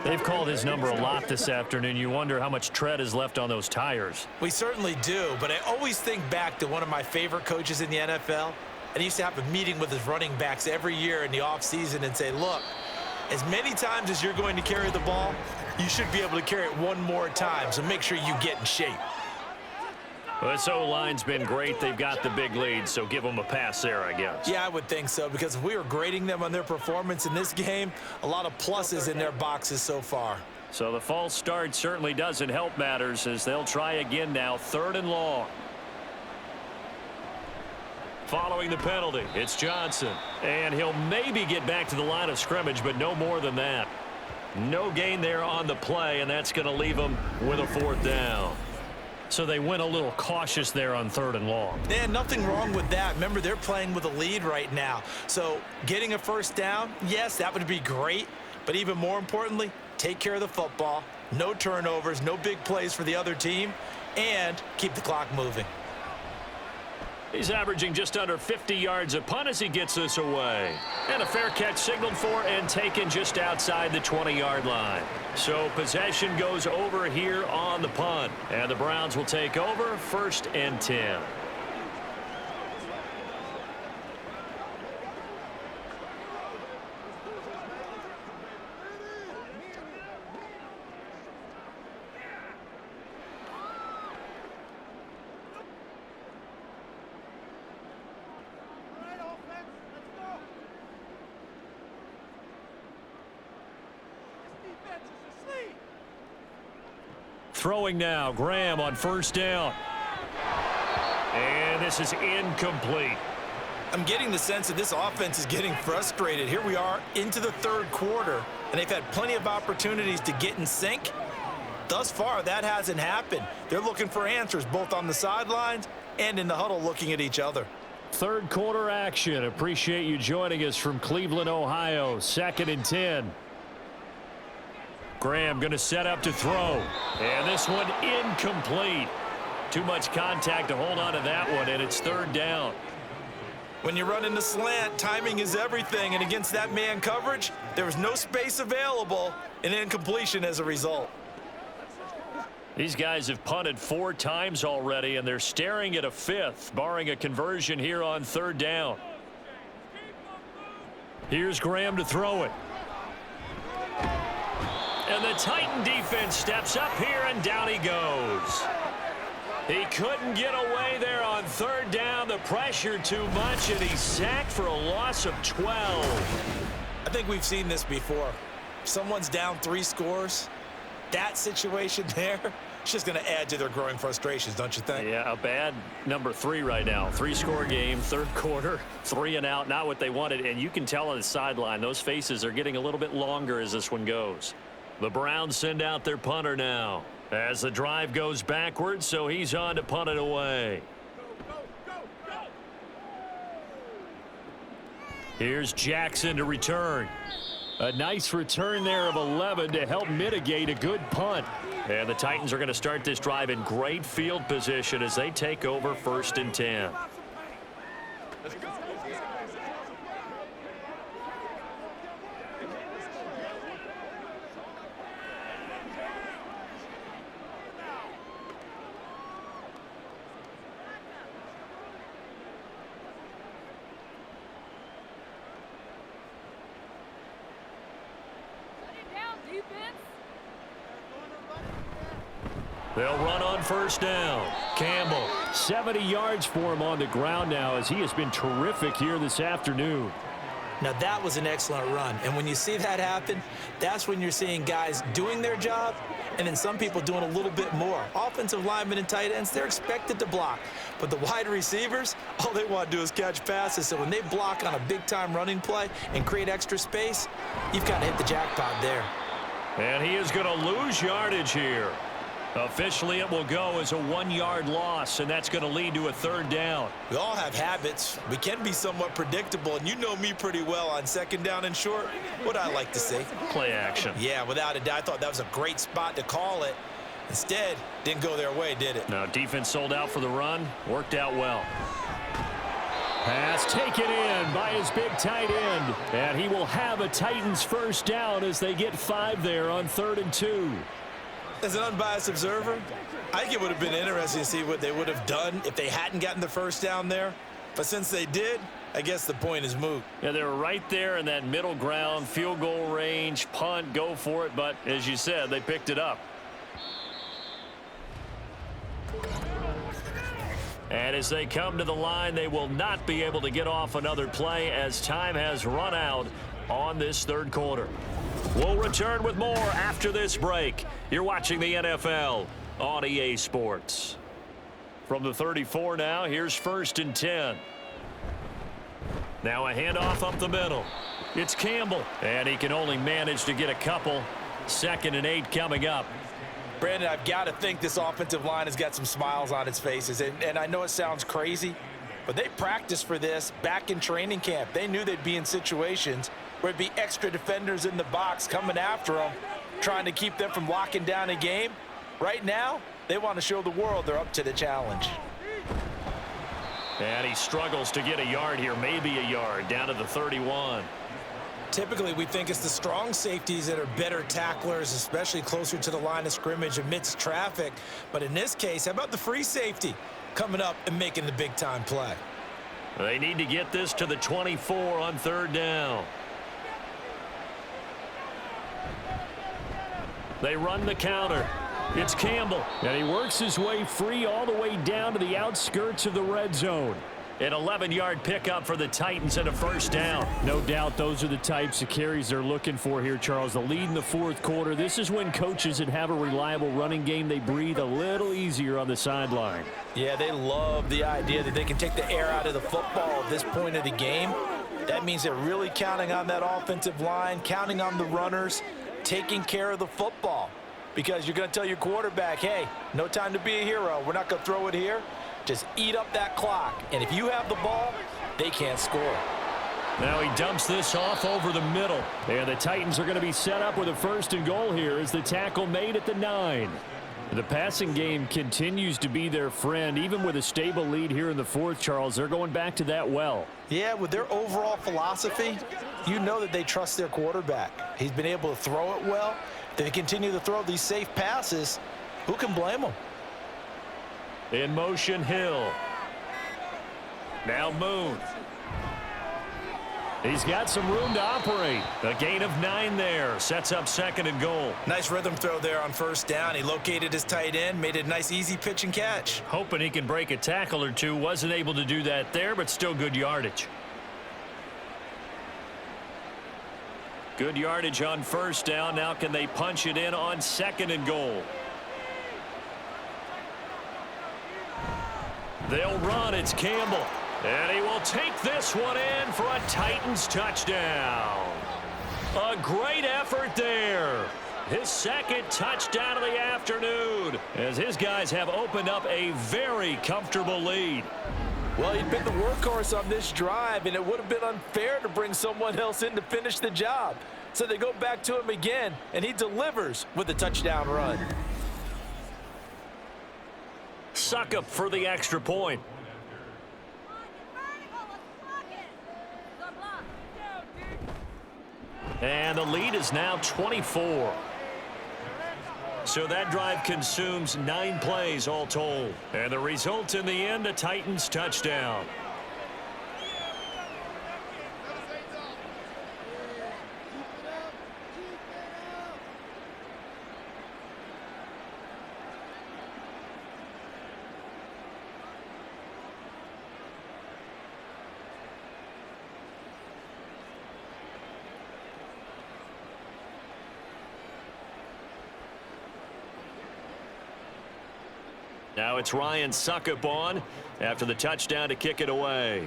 They've called his number a lot this afternoon. You wonder how much tread is left on those tires. We certainly do, but I always think back to one of my favorite coaches in the NFL, and he used to have a meeting with his running backs every year in the offseason and say, look, as many times as you're going to carry the ball, you should be able to carry it one more time, so make sure you get in shape. Well, this O-line's been great. They've got the big lead, so give them a pass there, I guess. Yeah, I would think so, because if we were grading them on their performance in this game, a lot of pluses in their boxes so far. So the false start certainly doesn't help matters as they'll try again now, 3rd and long. Following the penalty, it's Johnson. And he'll maybe get back to the line of scrimmage, but no more than that. No gain there on the play, and that's going to leave them with a 4th down. So they went a little cautious there on 3rd and long. Yeah, nothing wrong with that. Remember, they're playing with a lead right now. So getting a 1st down, yes, that would be great. But even more importantly, take care of the football. No turnovers, no big plays for the other team, and keep the clock moving. He's averaging just under 50 yards a punt as he gets this away. And a fair catch signaled for and taken just outside the 20-yard line. So possession goes over here on the punt. And the Browns will take over 1st and 10. Throwing now, Graham on 1st down. And this is incomplete. I'm getting the sense that this offense is getting frustrated. Here we are into the 3rd quarter, and they've had plenty of opportunities to get in sync. Thus far, that hasn't happened. They're looking for answers both on the sidelines and in the huddle looking at each other. 3rd quarter action. Appreciate you joining us from Cleveland, Ohio. 2nd and 10. Graham going to set up to throw. And this one incomplete. Too much contact to hold on to that one, and it's 3rd down. When you run in the slant, timing is everything, and against that man coverage, there was no space available, and incompletion as a result. These guys have punted 4 times already, and they're staring at a 5th, barring a conversion here on 3rd down. Here's Graham to throw it. And the Titan defense steps up here, and down he goes. He couldn't get away there on 3rd down. The pressure too much, and he's sacked for a loss of 12. I think we've seen this before. Someone's down 3 scores. That situation there, it's just going to add to their growing frustrations, don't you think? Yeah, a bad number 3 right now. 3-score game, 3rd quarter, 3 and out, not what they wanted. And you can tell on the sideline, those faces are getting a little bit longer as this one goes. The Browns send out their punter now as the drive goes backwards, so he's on to punt it away. Here's Jackson to return. A nice return there of 11 to help mitigate a good punt. And the Titans are going to start this drive in great field position as they take over 1st and 10. They'll run on 1st down. Campbell, 70 yards for him on the ground now as he has been terrific here this afternoon. Now, that was an excellent run. And when you see that happen, that's when you're seeing guys doing their job and then some people doing a little bit more. Offensive linemen and tight ends, they're expected to block. But the wide receivers, all they want to do is catch passes. So when they block on a big-time running play and create extra space, you've got to hit the jackpot there. And he is going to lose yardage here. Officially, it will go as a 1-yard loss, and that's going to lead to a 3rd down. We all have habits. We can be somewhat predictable, and you know me pretty well on 2nd down and short. What I like to see. Play action. Yeah, without a doubt. I thought that was a great spot to call it. Instead, didn't go their way, did it? Now, defense sold out for the run. Worked out well. Pass taken in by his big tight end. And he will have a Titans 1st down as they get 5 there on 3rd and 2. As an unbiased observer, I think it would have been interesting to see what they would have done if they hadn't gotten the 1st down there. But since they did, I guess the point is moot. Yeah, they were right there in that middle ground, field goal range, punt, go for it. But as you said, they picked it up. And as they come to the line, they will not be able to get off another play as time has run out on this third quarter. We'll return with more after this break. You're watching the NFL on EA Sports. From the 34 now, here's 1st and 10. Now a handoff up the middle. It's Campbell, and he can only manage to get a couple. 2nd and 8 coming up. Brandon, I've got to think this offensive line has got some smiles on its faces. And I know it sounds crazy, but they practiced for this back in training camp. They knew they'd be in situations where it'd be extra defenders in the box coming after them, trying to keep them from locking down a game. Right now, they want to show the world they're up to the challenge. And he struggles to get a yard here, maybe a yard, down to the 31. Typically, we think it's the strong safeties that are better tacklers, especially closer to the line of scrimmage amidst traffic. But in this case, how about the free safety coming up and making the big-time play? They need to get this to the 24 on 3rd down. They run the counter. It's Campbell, and he works his way free all the way down to the outskirts of the red zone. An 11-yard pickup for the Titans and a 1st down. No doubt those are the types of carries they're looking for here, Charles. The lead in the 4th quarter. This is when coaches that have a reliable running game, they breathe a little easier on the sideline. Yeah, they love the idea that they can take the air out of the football at this point of the game. That means they're really counting on that offensive line, counting on the runners, taking care of the football. Because you're going to tell your quarterback, hey, no time to be a hero. We're not going to throw it here. Just eat up that clock. And if you have the ball, they can't score. Now he dumps this off over the middle. And the Titans are going to be set up with a 1st and goal here as the tackle made at the 9. The passing game continues to be their friend. Even with a stable lead here in the 4th, Charles, they're going back to that well. Yeah, with their overall philosophy, you know that they trust their quarterback. He's been able to throw it well. They continue to throw these safe passes. Who can blame them? In motion, Hill. Now Moon. He's got some room to operate. A gain of 9 there. Sets up 2nd and goal. Nice rhythm throw there on 1st down. He located his tight end, made it a nice easy pitch and catch. Hoping he can break a tackle or two. Wasn't able to do that there, but still good yardage. Good yardage on 1st down. Now can they punch it in on 2nd and goal? They'll run. It's Campbell. And he will take this one in for a Titans touchdown. A great effort there. His 2nd touchdown of the afternoon as his guys have opened up a very comfortable lead. Well, he'd been the workhorse on this drive, and it would have been unfair to bring someone else in to finish the job. So they go back to him again, and he delivers with a touchdown run. Suck up for the extra point. And the lead is now 24. So that drive consumes 9 plays all told. And the result in the end, a Titans touchdown. Now it's Ryan Suckup on after the touchdown to kick it away.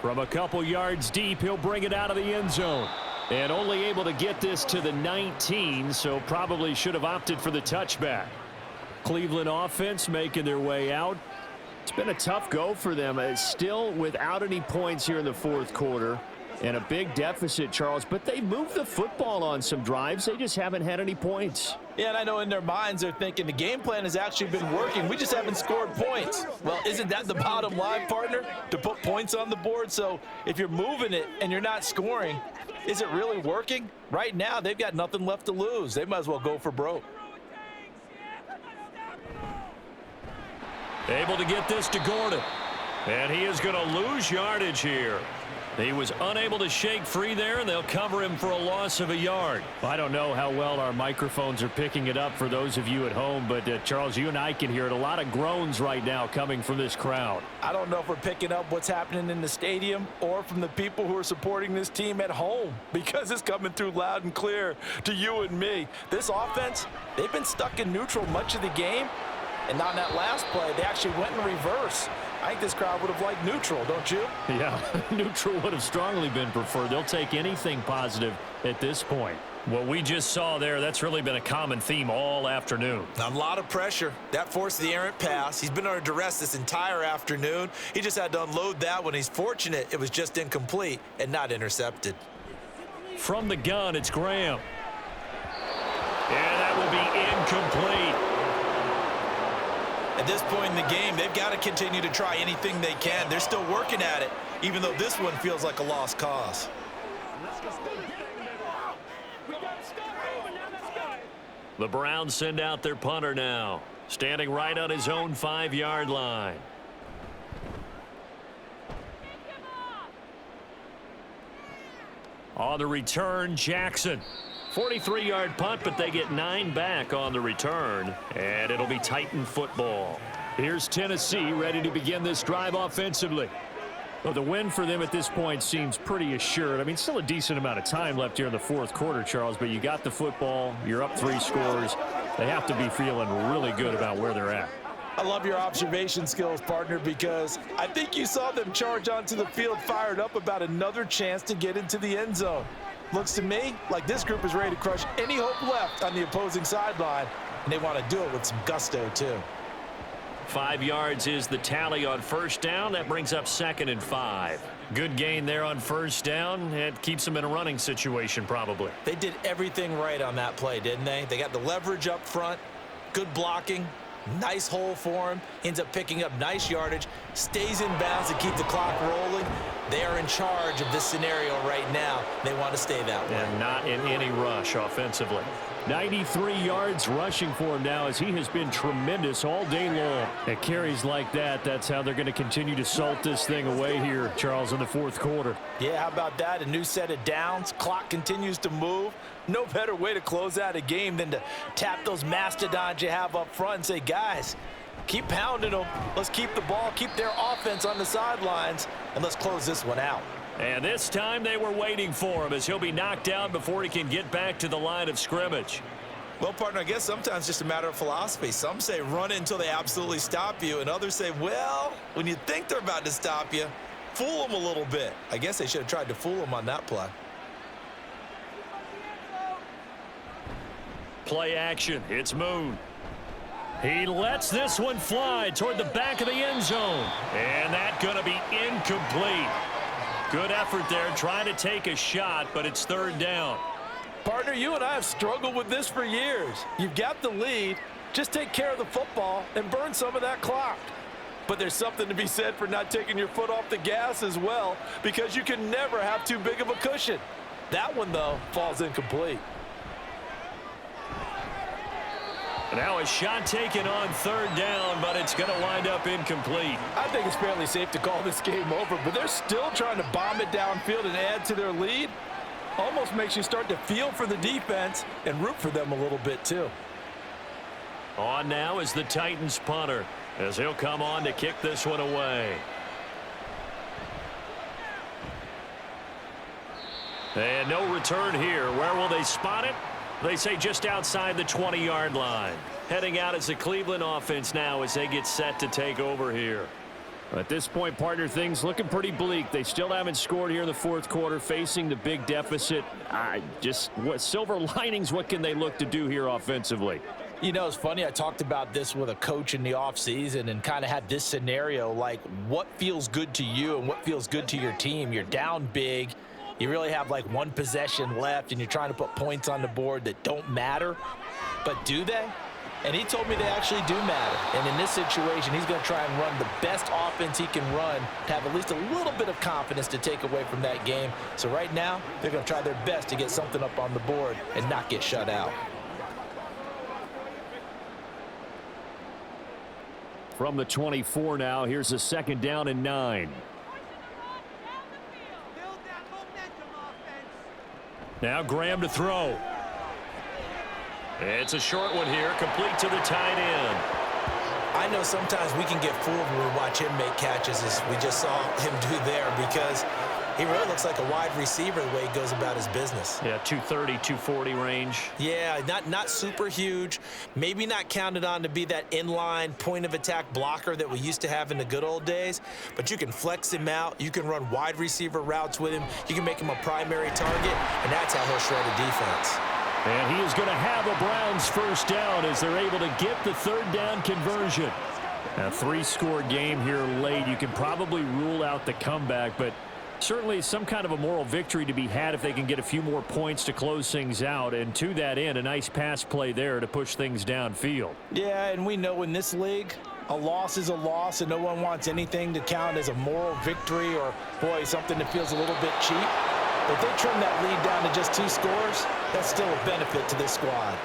From a couple yards deep, he'll bring it out of the end zone. And only able to get this to the 19, so probably should have opted for the touchback. Cleveland offense making their way out. It's been a tough go for them. It's still without any points here in the 4th quarter. And a big deficit, Charles, but they moved the football on some drives. They just haven't had any points. Yeah, and I know in their minds they're thinking the game plan has actually been working. We just haven't scored points. Well, isn't that the bottom line, partner? To put points on the board? So if you're moving it and you're not scoring, is it really working? Right now, they've got nothing left to lose. They might as well go for broke. Able to get this to Gordon. And he is going to lose yardage here. He was unable to shake free there, and they'll cover him for a loss of a yard. I don't know how well our microphones are picking it up for those of you at home, but Charles, you and I can hear it. A lot of groans right now coming from this crowd. I don't know if we're picking up what's happening in the stadium or from the people who are supporting this team at home, because it's coming through loud and clear to you and me. This offense, they've been stuck in neutral much of the game, and on that last play, they actually went in reverse. I think this crowd would have liked neutral, don't you? Yeah, neutral would have strongly been preferred. They'll take anything positive at this point. What we just saw there, that's really been a common theme all afternoon. A lot of pressure. That forced the errant pass. He's been under duress this entire afternoon. He just had to unload that one. He's fortunate it was just incomplete and not intercepted. From the gun, it's Graham. And that will be incomplete. At this point in the game, they've got to continue to try anything they can. They're still working at it, even though this one feels like a lost cause. The Browns send out their punter now, standing right on his own 5-yard line. On the return, Jackson. 43-yard punt, but they get 9 back on the return, and it'll be Titan football. Here's Tennessee ready to begin this drive offensively. Well, the win for them at this point seems pretty assured. I mean, still a decent amount of time left here in the fourth quarter, Charles, but you got the football, you're up 3 scores. They have to be feeling really good about where they're at. I love your observation skills, partner, because I think you saw them charge onto the field fired up about another chance to get into the end zone. Looks to me like this group is ready to crush any hope left on the opposing sideline, and they want to do it with some gusto, too. 5 yards is the tally on first down. That brings up 2nd and 5. Good gain there on first down. It keeps them in a running situation, probably. They did everything right on that play, didn't they? They got the leverage up front, good blocking, nice hole for him, ends up picking up nice yardage, stays in bounds to keep the clock rolling. They are in charge of this scenario right now. They want to stay that way. And not in any rush offensively. 93 yards rushing for him now, as he has been tremendous all day long. At carries like that, that's how they're going to continue to salt this thing away here, Charles, in the fourth quarter. Yeah, how about that? A new set of downs. Clock continues to move. No better way to close out a game than to tap those mastodons you have up front and say, guys, keep pounding them. Let's keep the ball, keep their offense on the sidelines, and let's close this one out. And this time they were waiting for him, as he'll be knocked down before he can get back to the line of scrimmage. Well, partner, I guess sometimes it's just a matter of philosophy. Some say run it until they absolutely stop you, and others say, well, when you think they're about to stop you, fool them a little bit. I guess they should have tried to fool them on that play. Play action. It's Moon. He lets this one fly toward the back of the end zone. And that's going to be incomplete. Good effort there, trying to take a shot, but it's 3rd down. Partner, you and I have struggled with this for years. You've got the lead. Just take care of the football and burn some of that clock. But there's something to be said for not taking your foot off the gas as well, because you can never have too big of a cushion. That one, though, falls incomplete. Now a shot taken on 3rd down, but it's going to wind up incomplete. I think it's fairly safe to call this game over, but they're still trying to bomb it downfield and add to their lead. Almost makes you start to feel for the defense and root for them a little bit, too. On now is the Titans punter, as he'll come on to kick this one away. And no return here. Where will they spot it? They say just outside the 20-yard line. Heading out as the Cleveland offense now as they get set to take over here. At this point, partner, things looking pretty bleak. They still haven't scored here in the fourth quarter, facing the big deficit. What silver linings, what can they look to do here offensively? You know, it's funny, I talked about this with a coach in the offseason and kind of had this scenario, like what feels good to you and what feels good to your team. You're down big. You really have like one possession left, and you're trying to put points on the board that don't matter. But do they? And he told me they actually do matter. And in this situation, he's going to try and run the best offense he can run to have at least a little bit of confidence to take away from that game. So right now, they're going to try their best to get something up on the board and not get shut out. From the 24 now, here's a 2nd down and 9. Now Graham to throw. It's a short one here, complete to the tight end. I know sometimes we can get fooled when we watch him make catches, as we just saw him do there, because he really looks like a wide receiver the way he goes about his business. Yeah, 230, 240 range. Yeah, not super huge. Maybe not counted on to be that inline point-of-attack blocker that we used to have in the good old days, but you can flex him out. You can run wide receiver routes with him. You can make him a primary target, and that's how he'll shred a defense. And he is going to have a Browns 1st down as they're able to get the 3rd down conversion. A 3-score game here late. You can probably rule out the comeback, but certainly some kind of a moral victory to be had if they can get a few more points to close things out. And to that end, a nice pass play there to push things downfield. Yeah, and we know in this league, a loss is a loss, and no one wants anything to count as a moral victory or, boy, something that feels a little bit cheap. But if they trim that lead down to just 2 scores, that's still a benefit to this squad.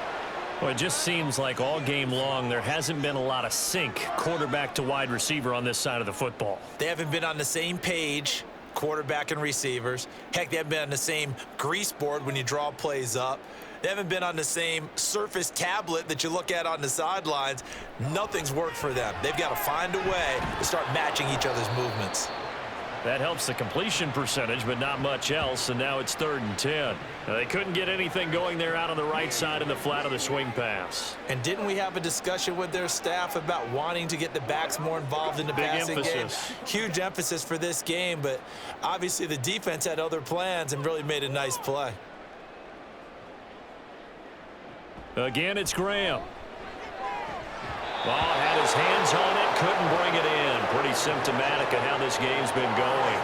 Well, it just seems like all game long there hasn't been a lot of sync quarterback to wide receiver on this side of the football. They haven't been on the same page, quarterback and receivers. Heck, they haven't been on the same grease board when you draw plays up. They haven't been on the same surface tablet that you look at on the sidelines. Nothing's worked for them. They've got to find a way to start matching each other's movements. That helps the completion percentage, but not much else, and now it's 3rd and 10. They couldn't get anything going there out on the right side in the flat of the swing pass. And didn't we have a discussion with their staff about wanting to get the backs more involved in the passing game? Huge emphasis for this game, but obviously the defense had other plans and really made a nice play. Again, it's Graham. Well, had his hands on it, couldn't bring it in. Pretty symptomatic of how this game's been going.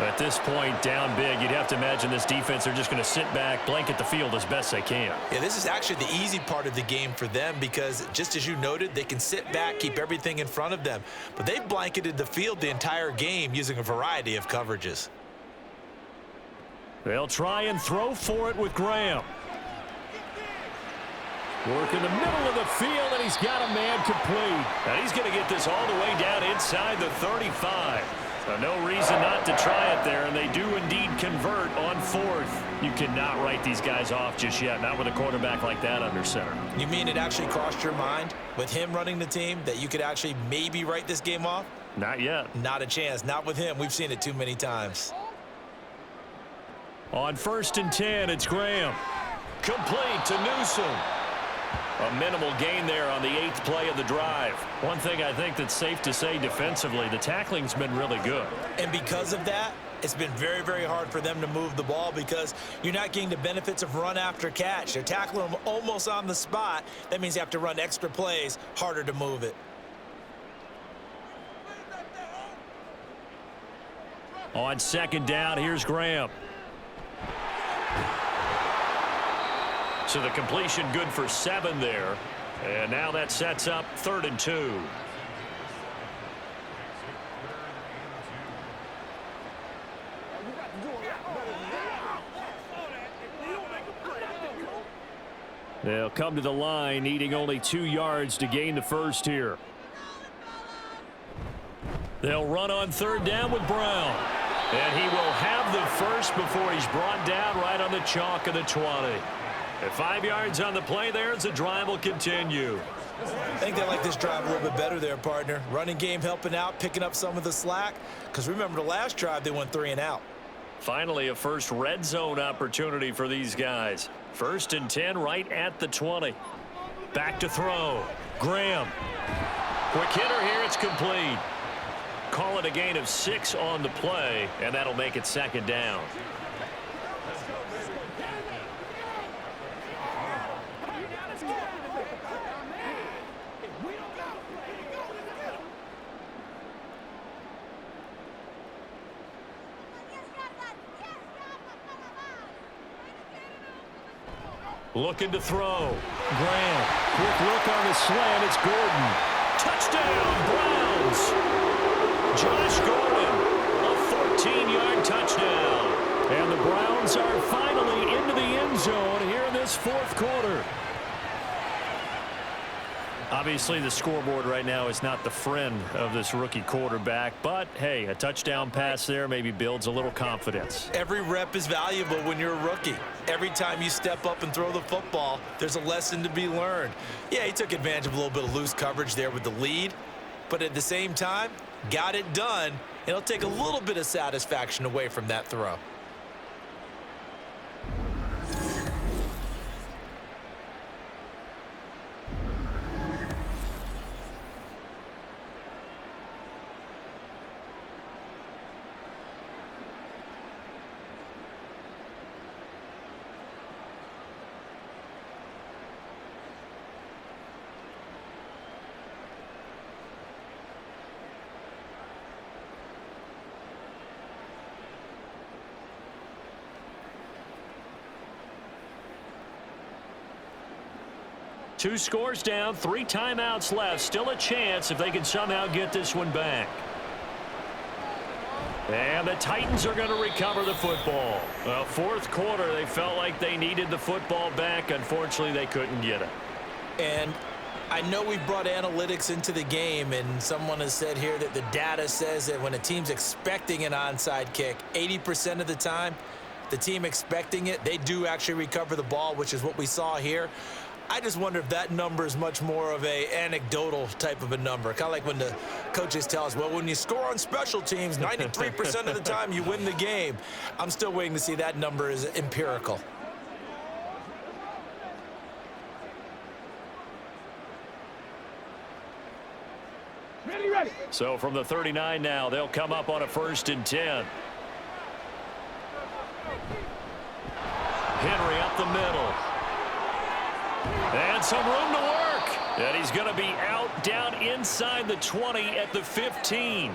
At this point, down big, you'd have to imagine this defense are just going to sit back, blanket the field as best they can. Yeah, this is actually the easy part of the game for them because, just as you noted, they can sit back, keep everything in front of them. But they've blanketed the field the entire game using a variety of coverages. They'll try and throw for it with Graham. Work in the middle of the field, and he's got a man complete. And he's going to get this all the way down inside the 35. So no reason not to try it there, and they do indeed convert on 4th. You cannot write these guys off just yet, not with a quarterback like that under center. You mean it actually crossed your mind with him running the team that you could actually maybe write this game off? Not yet. Not a chance. Not with him. We've seen it too many times. On 1st and 10, it's Graham. Complete to Newsom. A minimal gain there on the 8th play of the drive. One thing I think that's safe to say defensively, the tackling's been really good. And because of that, it's been very, very hard for them to move the ball because you're not getting the benefits of run after catch. They're tackling them almost on the spot. That means you have to run extra plays, harder to move it. On 2nd down, here's Graham. So the completion good for 7 there. And now that sets up 3rd and 2. They'll come to the line, needing only 2 yards to gain the 1st here. They'll run on 3rd down with Brown. And he will have the 1st before he's brought down right on the chalk of the 20. At 5 yards on the play there, as the drive will continue. I think they like this drive a little bit better there, partner. Running game helping out, picking up some of the slack. Because remember, the last drive, they went 3 and out. Finally, a first red zone opportunity for these guys. 1st and 10 right at the 20. Back to throw. Graham. Quick hitter here, it's complete. Call it a gain of 6 on the play, and that'll make it 2nd down. Looking to throw. Graham. Quick look on the slant. It's Gordon. Touchdown, Browns. Josh Gordon. A 14-yard touchdown. And the Browns are finally into the end zone here in this 4th quarter. Obviously, the scoreboard right now is not the friend of this rookie quarterback, but hey, a touchdown pass there maybe builds a little confidence. Every rep is valuable when you're a rookie. Every time you step up and throw the football, there's a lesson to be learned. Yeah, he took advantage of a little bit of loose coverage there with the lead, but at the same time, got it done. It'll take a little bit of satisfaction away from that throw. Two scores down, 3 timeouts left. Still a chance if they can somehow get this one back. And the Titans are going to recover the football. Well, fourth quarter, they felt like they needed the football back. Unfortunately, they couldn't get it. And I know we've brought analytics into the game, and someone has said here that the data says that when a team's expecting an onside kick, 80% of the time, the team expecting it, they do actually recover the ball, which is what we saw here. I just wonder if that number is much more of a anecdotal type of a number. Kind of like when the coaches tell us, well, when you score on special teams, 93% of the time you win the game. I'm still waiting to see that number is empirical. Ready. So from the 39 now, they'll come up on a 1st and 10. Henry up the middle. And some room to work. And he's going to be out down inside the 20 at the 15.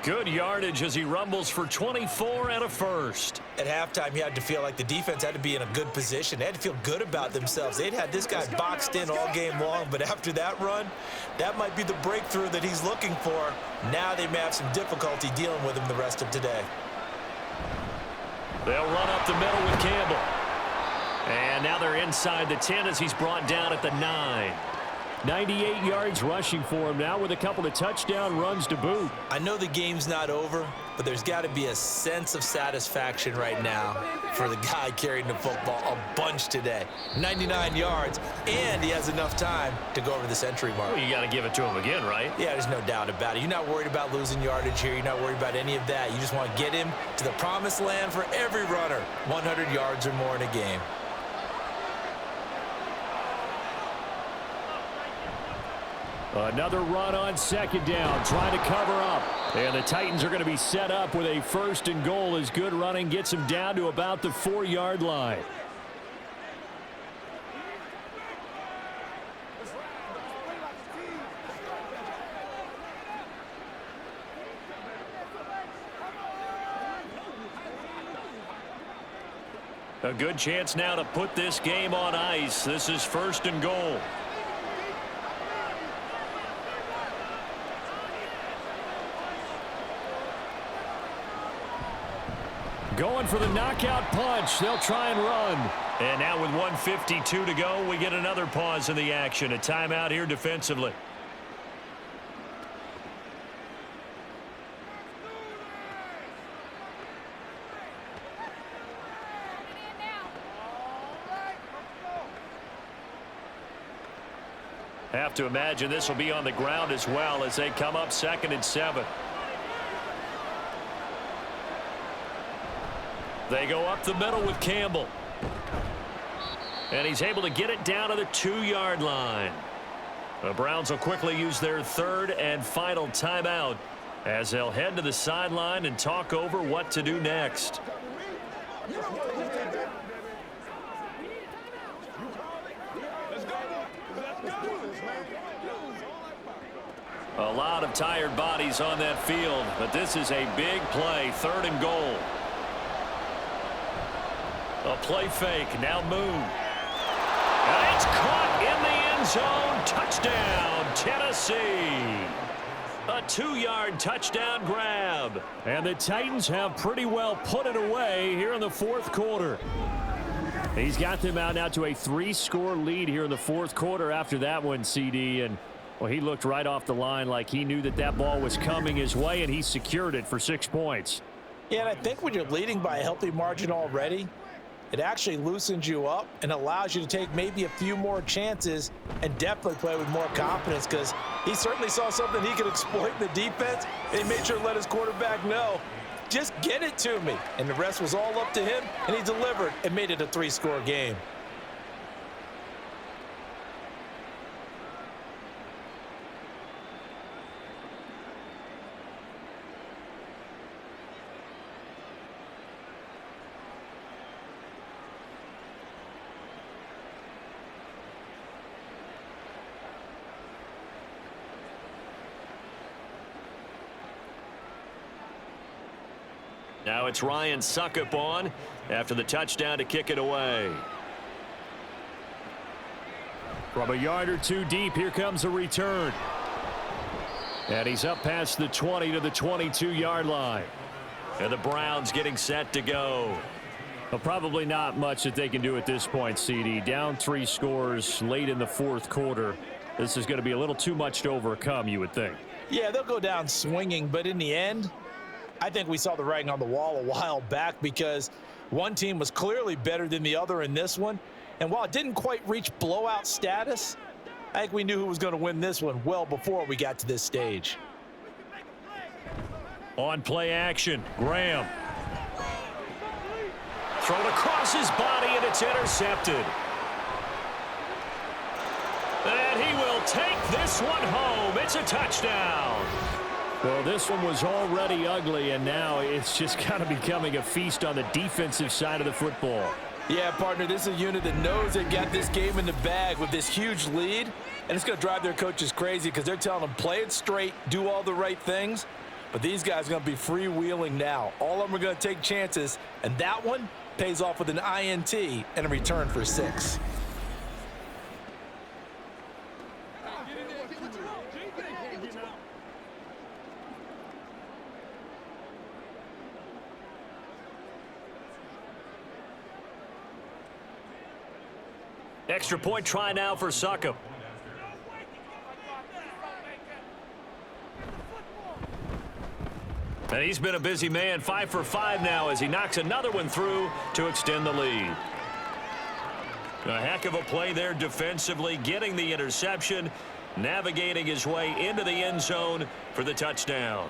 Good yardage as he rumbles for 24 and a first. At halftime, you had to feel like the defense had to be in a good position. They had to feel good about themselves. They'd had this guy boxed in all game long, but after that run, that might be the breakthrough that he's looking for. Now they may have some difficulty dealing with him the rest of today. They'll run up the middle with Campbell. And now they're inside the 10 as he's brought down at the 9. 98 yards rushing for him now with a couple of touchdown runs to boot. I know the game's not over, but there's got to be a sense of satisfaction right now for the guy carrying the football a bunch today. 99 yards, and he has enough time to go over the century mark. Well, you got to give it to him again, right? Yeah, there's no doubt about it. You're not worried about losing yardage here. You're not worried about any of that. You just want to get him to the promised land for every runner. 100 yards or more in a game. Another run on 2nd down, trying to cover up. And the Titans are going to be set up with a 1st and goal as good running gets them down to about the 4-yard line. A good chance now to put this game on ice. This is 1st and goal. Going for the knockout punch. They'll try and run. And now with 1:52 to go, we get another pause in the action. A timeout here defensively. Have to imagine this will be on the ground as well as they come up 2nd and 7. They go up the middle with Campbell. And he's able to get it down to the 2-yard line. The Browns will quickly use their 3rd and final timeout as they'll head to the sideline and talk over what to do next. A lot of tired bodies on that field, but this is a big play, 3rd and goal. A play fake, now Moon. And it's caught in the end zone. Touchdown, Tennessee. A 2-yard touchdown grab. And the Titans have pretty well put it away here in the 4th quarter. He's got them out now to a 3-score lead here in the fourth quarter after that one, CD. And, well, he looked right off the line like he knew that that ball was coming his way, and he secured it for 6 points. Yeah, and I think when you're leading by a healthy margin already, it actually loosens you up and allows you to take maybe a few more chances and definitely play with more confidence, because he certainly saw something he could exploit in the defense, and he made sure to let his quarterback know, just get it to me. And the rest was all up to him, and he delivered and made it a 3-score game. Now it's Ryan Suckup on after the touchdown to kick it away. From a yard or two deep, here comes a return. And he's up past the 20 to the 22-yard line. And the Browns getting set to go. Well, probably not much that they can do at this point, CD. Down 3 scores late in the fourth quarter. This is going to be a little too much to overcome, you would think. Yeah, they'll go down swinging, but in the end, I think we saw the writing on the wall a while back, because one team was clearly better than the other in this one. And while it didn't quite reach blowout status, I think we knew who was going to win this one well before we got to this stage. On play action, Graham. Thrown across his body, and it's intercepted. And he will take this one home. It's a touchdown. Well, this one was already ugly, and now it's just kind of becoming a feast on the defensive side of the football. Yeah, partner, this is a unit that knows they got this game in the bag with this huge lead, and it's going to drive their coaches crazy because they're telling them play it straight, do all the right things, but these guys are going to be freewheeling now. All of them are going to take chances, and that one pays off with an INT and a return for 6. Extra point try now for Suckup. And he's been a busy man, 5 for 5 now as he knocks another one through to extend the lead. A heck of a play there defensively, getting the interception, navigating his way into the end zone for the touchdown.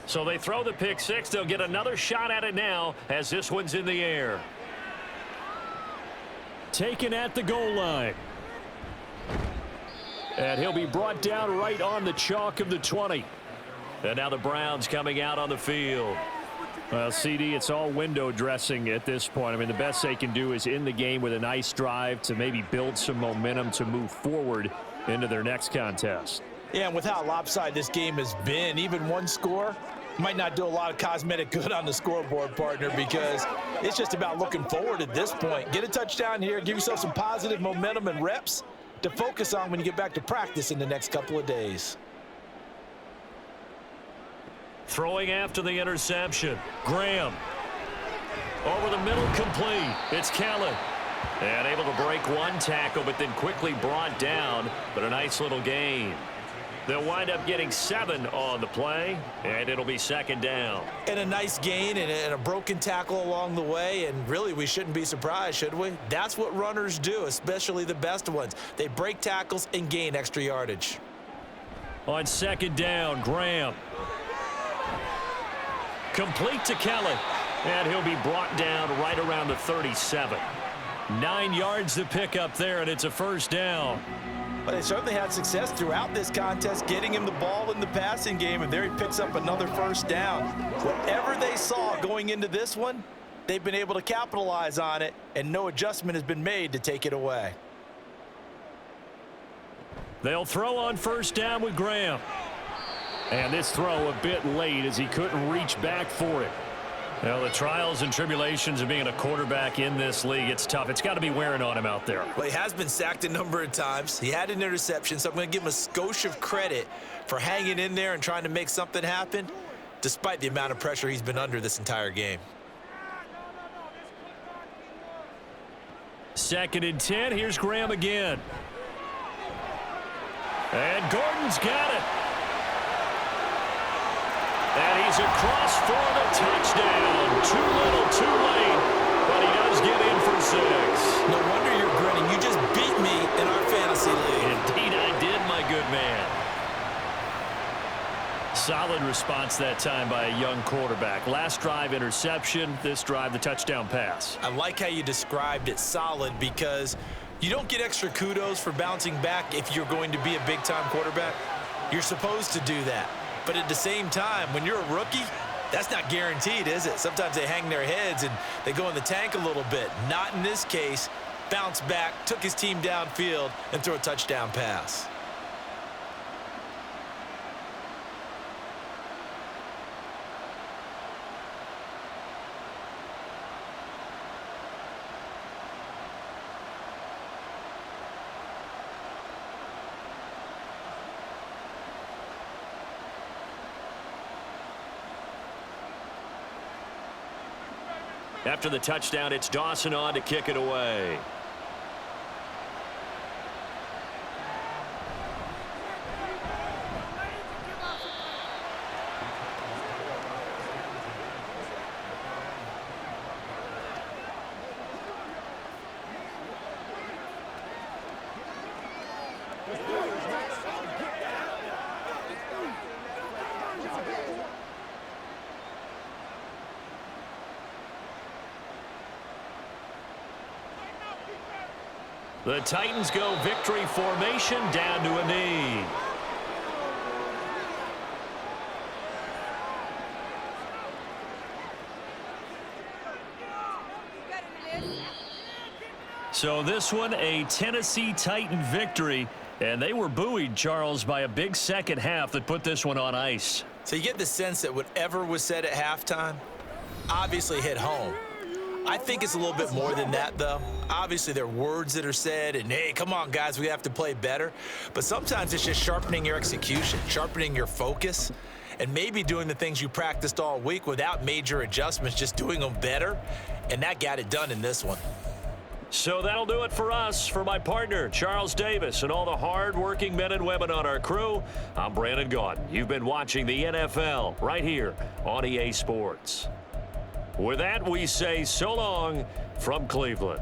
So they throw the pick 6. They'll get another shot at it now as this one's in the air. Taken at the goal line. And he'll be brought down right on the chalk of the 20. And now the Browns coming out on the field. Well, CD, it's all window dressing at this point. I mean, the best they can do is in the game with a nice drive to maybe build some momentum to move forward into their next contest. Yeah, and with how lopsided this game has been, even one score might not do a lot of cosmetic good on the scoreboard, partner, because it's just about looking forward at this point. Get a touchdown here, give yourself some positive momentum and reps to focus on when you get back to practice in the next couple of days. Throwing after the interception, Graham. Over the middle, complete. It's Kellen. And able to break one tackle, but then quickly brought down. But a nice little gain. They'll wind up getting 7 on the play, and it'll be second down. And a nice gain and a broken tackle along the way, and really we shouldn't be surprised, should we? That's what runners do, especially the best ones. They break tackles and gain extra yardage. On second down, Graham. Complete to Kellen, and he'll be brought down right around the 37. 9 yards to pick up there, and it's a first down. But they certainly had success throughout this contest, getting him the ball in the passing game, and there he picks up another first down. Whatever they saw going into this one, they've been able to capitalize on it, and no adjustment has been made to take it away. They'll throw on first down with Graham. And this throw a bit late as he couldn't reach back for it. Well, the trials and tribulations of being a quarterback in this league, it's tough. It's got to be wearing on him out there. Well, he has been sacked a number of times. He had an interception, so I'm going to give him a skosh of credit for hanging in there and trying to make something happen, despite the amount of pressure he's been under this entire game. 2nd and 10. Here's Graham again. And Gordon's got it. And he's across for the touchdown. Too little, too late, but he does get in for 6. No wonder you're grinning. You just beat me in our fantasy league. Indeed I did, my good man. Solid response that time by a young quarterback. Last drive, interception. This drive, the touchdown pass. I like how you described it solid because you don't get extra kudos for bouncing back if you're going to be a big-time quarterback. You're supposed to do that. But at the same time, when you're a rookie, that's not guaranteed, is it? Sometimes they hang their heads and they go in the tank a little bit. Not in this case. Bounced back, took his team downfield, and threw a touchdown pass. After the touchdown, it's Dawson on to kick it away. The Titans go victory formation down to a knee. So this one, a Tennessee Titan victory, and they were buoyed, Charles, by a big second half that put this one on ice. So you get the sense that whatever was said at halftime obviously hit home. I think it's a little bit more than that, though. Obviously, there are words that are said, and, hey, come on, guys, we have to play better. But sometimes it's just sharpening your execution, sharpening your focus, and maybe doing the things you practiced all week without major adjustments, just doing them better, and that got it done in this one. So that'll do it for us. For my partner, Charles Davis, and all the hard-working men and women on our crew, I'm Brandon Gaudin. You've been watching the NFL right here on EA Sports. With that, we say so long from Cleveland.